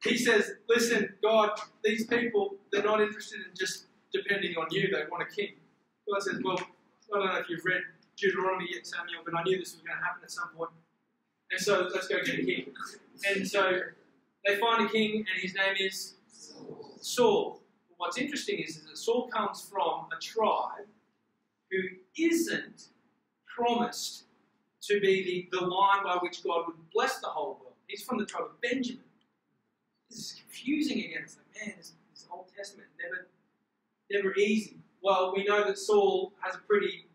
Speaker 1: he says, listen, God, these people, they're not interested in just depending on you. They want a king. God says, well, I don't know if you've read Deuteronomy yet, Samuel, but I knew this was going to happen at some point. And so let's go get a king. And so they find a king, and his name is Saul. But what's interesting is that Saul comes from a tribe who isn't promised to be the line by which God would bless the whole world. He's from the tribe of Benjamin. This is confusing again. It's like, man, there's Old Testament. Never easy. Well, we know that Saul has a pretty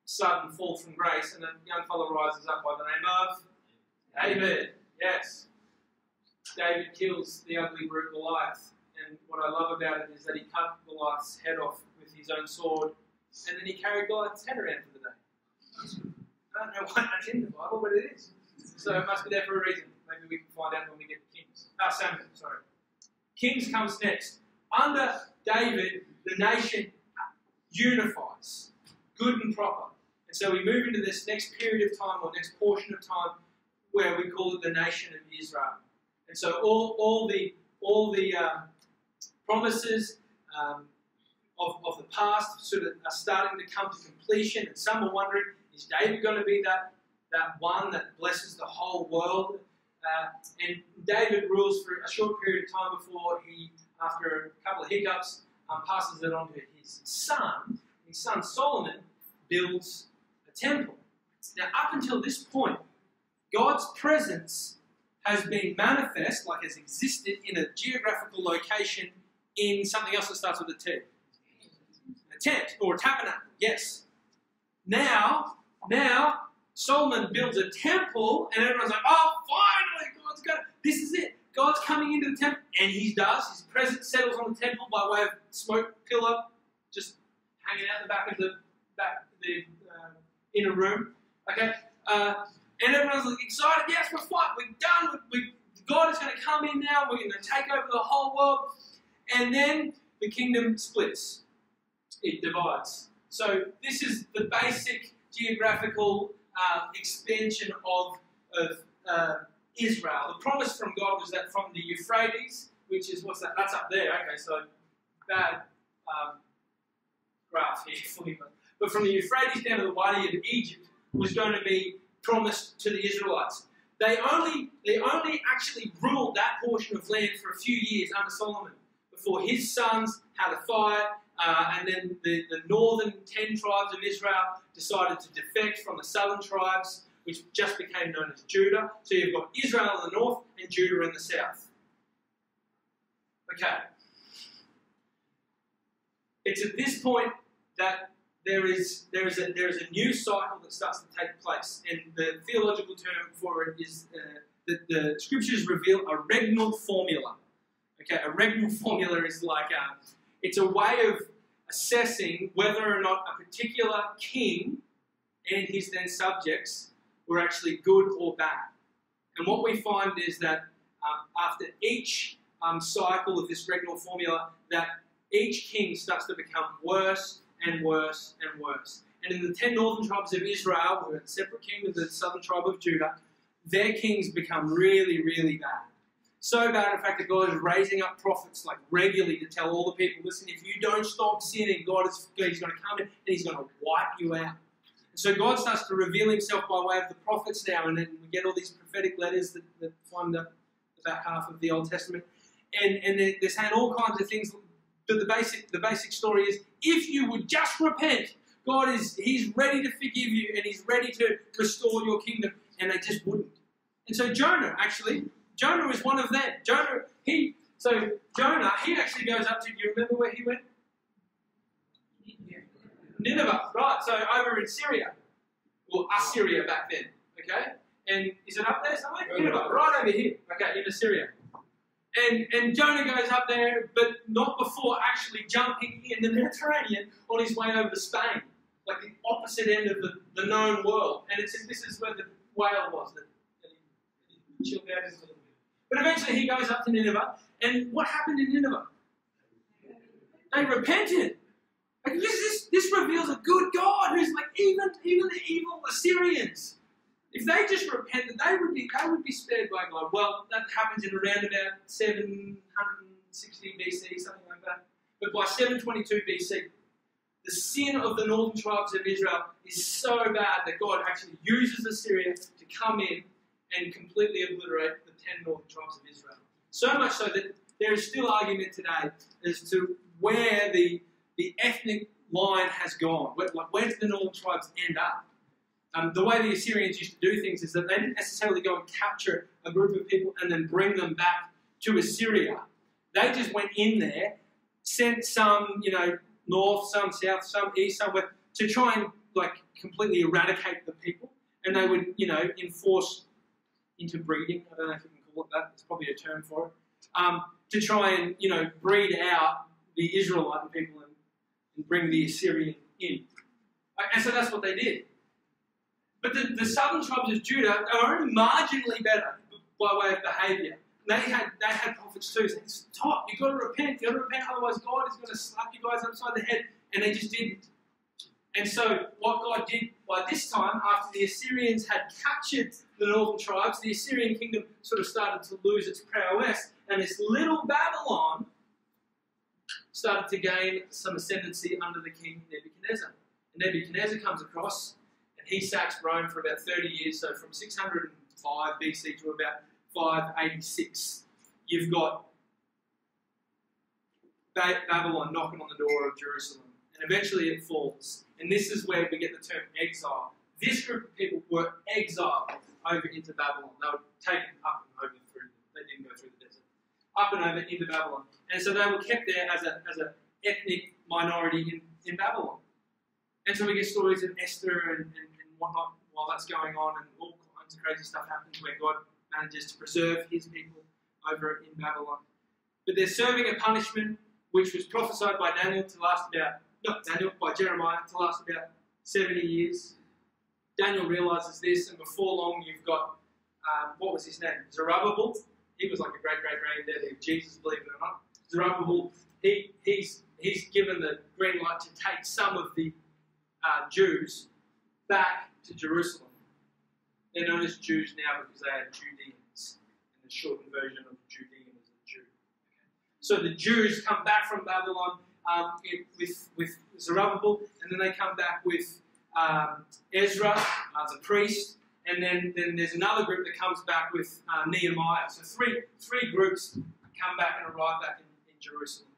Speaker 1: sudden fall from grace, and a young fellow rises up by the name of David. Yes. David kills the ugly brute Goliath. And what I love about it is that he cut Goliath's head off with his own sword, and then he carried Goliath's head around for the day. I don't know why that's in the Bible, but it is. So it must be there for a reason. Maybe we can find out when we get to Kings. Samuel, sorry. Kings comes next. Under David, the nation unifies, good and proper. And so we move into this next period of time, or next portion of time, where we call it the nation of Israel. And so all the promises of the past sort of are starting to come to completion, and some are wondering, is David going to be that one that blesses the whole world? And David rules for a short period of time before he, after a couple of hiccups, passes it on to his son. His son Solomon builds a temple. Now, up until this point, God's presence has been manifest, like has existed in a geographical location in something else that starts with a T. A tent, or a tabernacle, yes. Now, Solomon builds a temple, and everyone's like, oh, finally, God's got it. This is it. God's coming into the temple, and he does. His presence settles on the temple by way of smoke pillar, just hanging out the back of the inner room. Okay, and everyone's like excited. Yes, we're done. God is going to come in now. We're going to take over the whole world, and then the kingdom splits. It divides. So this is the basic geographical expansion of Israel. The promise from God was that from the Euphrates, which is, what's that? That's up there. Okay, so bad graph here for you. But from the Euphrates down to the Wadi of Egypt was going to be promised to the Israelites. They only actually ruled that portion of land for a few years under Solomon before his sons had a fight, and then the northern 10 tribes of Israel decided to defect from the southern tribes, which just became known as Judah. So you've got Israel in the north and Judah in the south. Okay. It's at this point that there is a new cycle that starts to take place, and the theological term for it is that the scriptures reveal a regnal formula. Okay, a regnal formula is like it's a way of assessing whether or not a particular king and his then subjects were actually good or bad. And what we find is that after each cycle of this regnal formula, that each king starts to become worse and worse and worse. And in the 10 northern tribes of Israel, who are a separate kingdom of the southern tribe of Judah, their kings become really, really bad. So bad, in fact, that God is raising up prophets like regularly to tell all the people, listen, if you don't stop sinning, He's going to come in and He's going to wipe you out. And so God starts to reveal Himself by way of the prophets now, and then we get all these prophetic letters that form the back half of the Old Testament. And they're saying all kinds of things, but the basic story is, if you would just repent, He's ready to forgive you, and He's ready to restore your kingdom, and they just wouldn't. And so Jonah is one of them. Jonah actually goes up to, do you remember where he went? Nineveh, right, so over in Syria, or Assyria back then, okay? And is it up there somewhere? Nineveh, right over here, okay, in Assyria. And Jonah goes up there, but not before actually jumping in the Mediterranean on his way over to Spain, like the opposite end of the known world. And this is where the whale was that he chilled out into a little bit. But eventually he goes up to Nineveh, and what happened in Nineveh? They repented. Like this reveals a good God who's like even the evil Assyrians. If they just repented, they would be spared by God. Well, that happens in around about 760 BC, something like that. But by 722 BC, the sin of the northern tribes of Israel is so bad that God actually uses Assyria to come in and completely obliterate the 10 northern tribes of Israel. So much so that there is still argument today as to where the ethnic line has gone. Where did the northern tribes end up? The way the Assyrians used to do things is that they didn't necessarily go and capture a group of people and then bring them back to Assyria. They just went in there, sent some, north, some south, some east, some west, to try and completely eradicate the people. And they would, enforce interbreeding. I don't know if you can call it that. There's probably a term for it. To try and, breed out the Israelite people and bring the Assyrian in. And so that's what they did. But the southern tribes of Judah are only marginally better by way of behaviour. They had prophets too saying, stop, you've got to repent, otherwise God is going to slap you guys upside the head. And they just didn't. And so what God did by this time, after the Assyrians had captured the northern tribes, the Assyrian kingdom sort of started to lose its prowess, and this little Babylon started to gain some ascendancy under the king Nebuchadnezzar. And Nebuchadnezzar comes across, and he sacks Rome for about 30 years, so from 605 BC to about 586, you've got Babylon knocking on the door of Jerusalem. And eventually it falls. And this is where we get the term exile. This group of people were exiled over into Babylon. They were taken up and over through, they didn't go through the desert, up and over into Babylon. And so they were kept there as an ethnic minority in Babylon. And so we get stories of Esther and whatnot while that's going on, and all kinds of crazy stuff happens where God manages to preserve his people over in Babylon. But they're serving a punishment which was prophesied by Daniel to last by Jeremiah to last about 70 years. Daniel realises this, and before long you've got, what was his name? Zerubbabel. He was like a great-great-granddaddy of Jesus, believe it or not. Zerubbabel, he's given the green light to take some of the Jews back to Jerusalem. They're known as Jews now because they are Judeans, and the shortened version of Judean is a Jew. So the Jews come back from Babylon with Zerubbabel, and then they come back with Ezra, the priest, and then there's another group that comes back with Nehemiah. So three groups come back and arrive back in Jerusalem.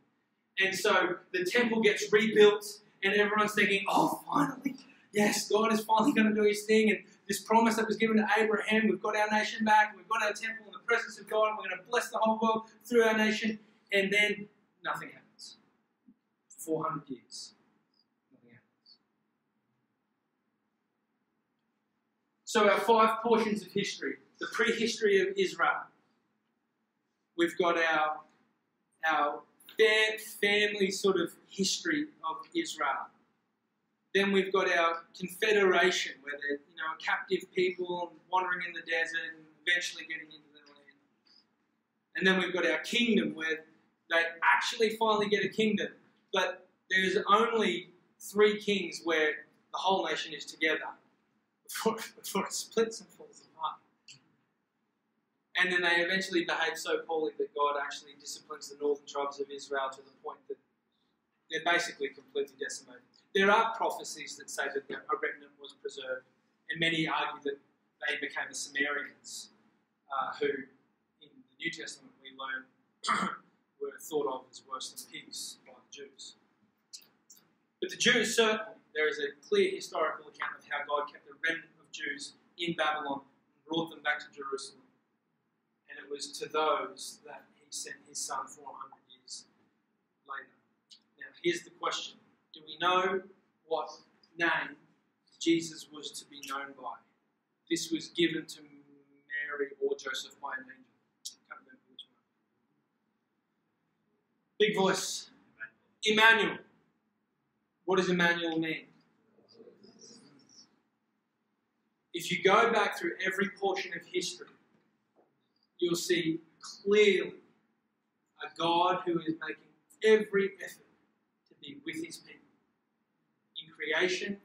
Speaker 1: And so the temple gets rebuilt, and everyone's thinking, oh, finally, yes, God is finally going to do his thing, and this promise that was given to Abraham, we've got our nation back, we've got our temple in the presence of God, and we're going to bless the whole world through our nation, and then nothing happens. 400 years. Nothing happens. So our 5 portions of history, the prehistory of Israel. We've got our family sort of history of Israel. Then we've got our confederation, where they're captive people and wandering in the desert and eventually getting into the land. And then we've got our kingdom, where they actually finally get a kingdom, but there's only 3 kings where the whole nation is together before it splits and falls apart. And then they eventually behave so poorly that God actually disciplines the northern tribes of Israel to the point that they're basically completely decimated. There are prophecies that say that a remnant was preserved, and many argue that they became the Samaritans, who in the New Testament we learn were thought of as worse than pigs by the Jews. But the Jews, certainly, there is a clear historical account of how God kept a remnant of Jews in Babylon and brought them back to Jerusalem. And it was to those that he sent his son 400 years later. Now, here's the question. Do we know what name Jesus was to be known by? This was given to Mary or Joseph by an angel. Can't remember which one. Big voice. Emmanuel. What does Emmanuel mean? If you go back through every portion of history, you'll see clearly a God who is making every effort to be with his people. In creation,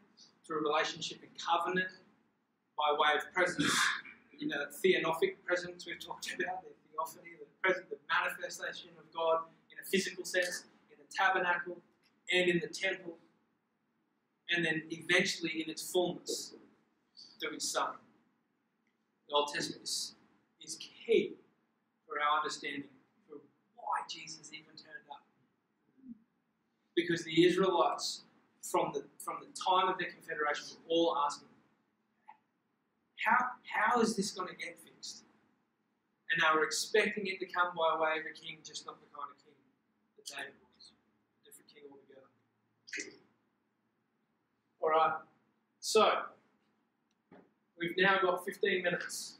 Speaker 1: through relationship and covenant, by way of presence, theophanic presence we've talked about, the theophany, the manifestation of God in a physical sense, in the tabernacle and in the temple, and then eventually in its fullness through his Son. The Old Testament is key for our understanding for why Jesus even turned up. Because the Israelites, from the time of their confederation, were all asking, how is this going to get fixed? And they were expecting it to come by way of a king, just not the kind of king David was. Different king altogether. Alright, so we've now got 15 minutes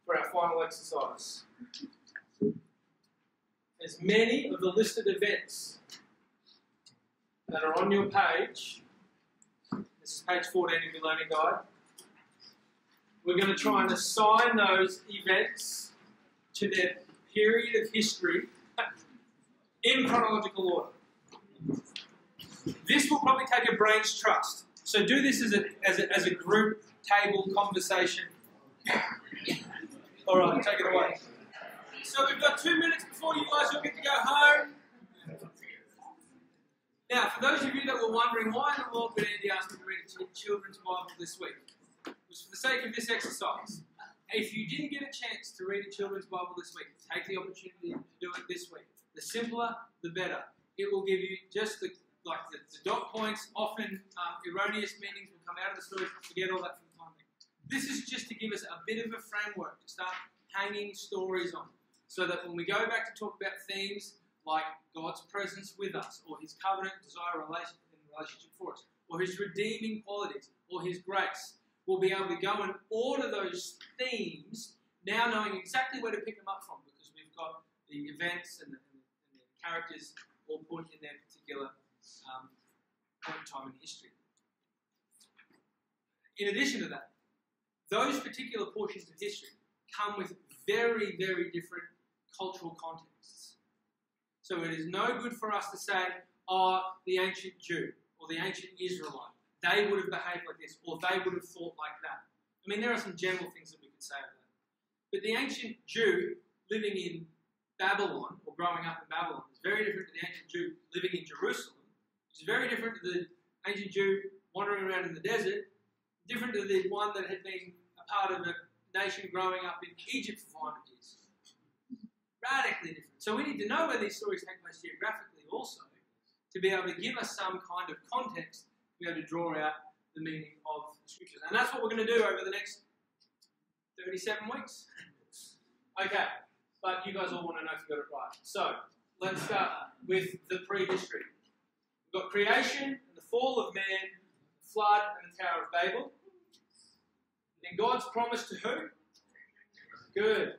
Speaker 1: for our final exercise. As many of the listed events that are on your page, this is page 14 of your learning guide, we're going to try and assign those events to their period of history in chronological order. This will probably take a brain's trust. So do this as a group table conversation. All right, take it away. So we've got 2 minutes before you guys all get to go home. Now, for those of you that were wondering why in the world would Andy ask me to read a children's Bible this week, it was for the sake of this exercise. If you didn't get a chance to read a children's Bible this week, take the opportunity to do it this week. The simpler, the better. It will give you just the dot points. Often erroneous meanings will come out of the story. Forget all that from the time. This is just to give us a bit of a framework to start hanging stories on, so that when we go back to talk about themes like God's presence with us, or His covenant desire relationship for us, or His redeeming qualities, or His grace, we'll be able to go and order those themes, now knowing exactly where to pick them up from, because we've got the events and the characters all put in their particular point in time in history. In addition to that, those particular portions of history come with very, very different cultural contexts. So it is no good for us to say, the ancient Jew or the ancient Israelite, they would have behaved like this, or they would have thought like that. I mean, there are some general things that we could say of that. But the ancient Jew living in Babylon, or growing up in Babylon, is very different to the ancient Jew living in Jerusalem. It's very different to the ancient Jew wandering around in the desert, different to the one that had been a part of a nation growing up in Egypt for 400 years. Radically different. So we need to know where these stories take place geographically also, to be able to give us some kind of context, to be able to draw out the meaning of the scriptures. And that's what we're going to do over the next 37 weeks. Okay, but you guys all want to know if you got it right. So, let's start with the prehistory. We've got creation and the fall of man, flood and the Tower of Babel. And God's promise to who? Good.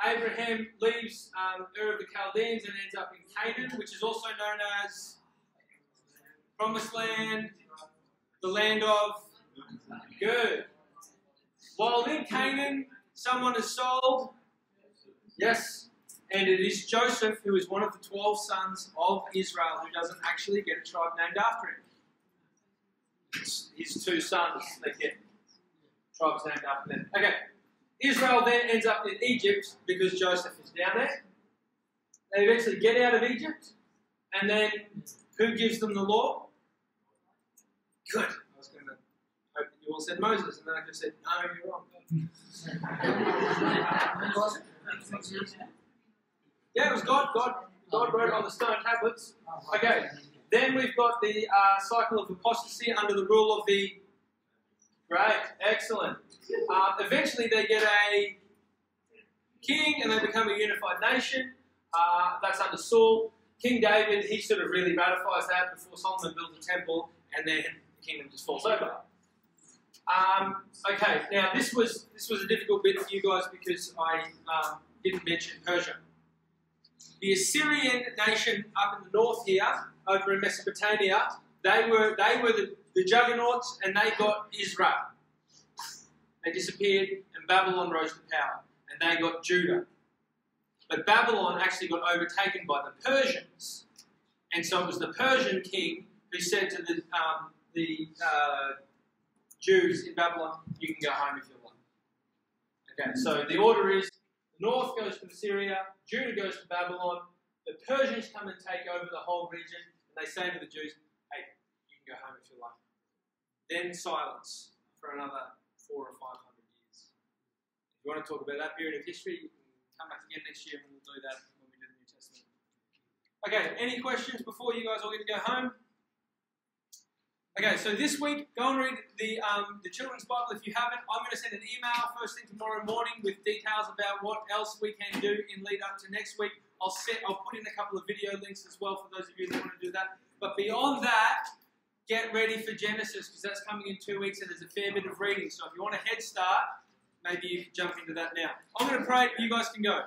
Speaker 1: Abraham leaves Ur of the Chaldeans and ends up in Canaan, which is also known as Promised Land, the land of good. While in Canaan, someone is sold. Yes. And it is Joseph, who is one of the 12 sons of Israel, who doesn't actually get a tribe named after him. It's his 2 sons that get tribes named after them. Okay. Israel then ends up in Egypt because Joseph is down there. They eventually get out of Egypt. And then who gives them the law? Good. I was going to hope that you all said Moses, and then I could have said, no, you're wrong. Yeah, it was God. God wrote it on the stone tablets. Okay. Then we've got the cycle of apostasy under the rule of the... Great. Excellent. Eventually they get a king and they become a unified nation. That's under Saul. King David, he sort of really ratifies that before Solomon builds a temple, and then the kingdom just falls over. Okay, now this was a difficult bit for you guys because I didn't mention Persia. The Assyrian nation up in the north here, over in Mesopotamia, they were the juggernauts, and they got Israel. They disappeared, and Babylon rose to power, and they got Judah. But Babylon actually got overtaken by the Persians, and so it was the Persian king who said to the Jews in Babylon, "You can go home if you like." Okay, so the order is: the north goes to Assyria, Judah goes to Babylon, the Persians come and take over the whole region, and they say to the Jews, "Hey, you can go home if you like." Then silence for another 400 or 500 years. If you want to talk about that period of history, you can come back again next year and we'll do that when we do the New Testament. Okay, any questions before you guys all get to go home? Okay, so this week, go and read the children's Bible if you haven't. I'm going to send an email first thing tomorrow morning with details about what else we can do in lead up to next week. I'll put in a couple of video links as well for those of you that want to do that. But beyond that, get ready for Genesis because that's coming in 2 weeks and there's a fair bit of reading. So if you want a head start, maybe you can jump into that now. I'm going to pray. You guys can go.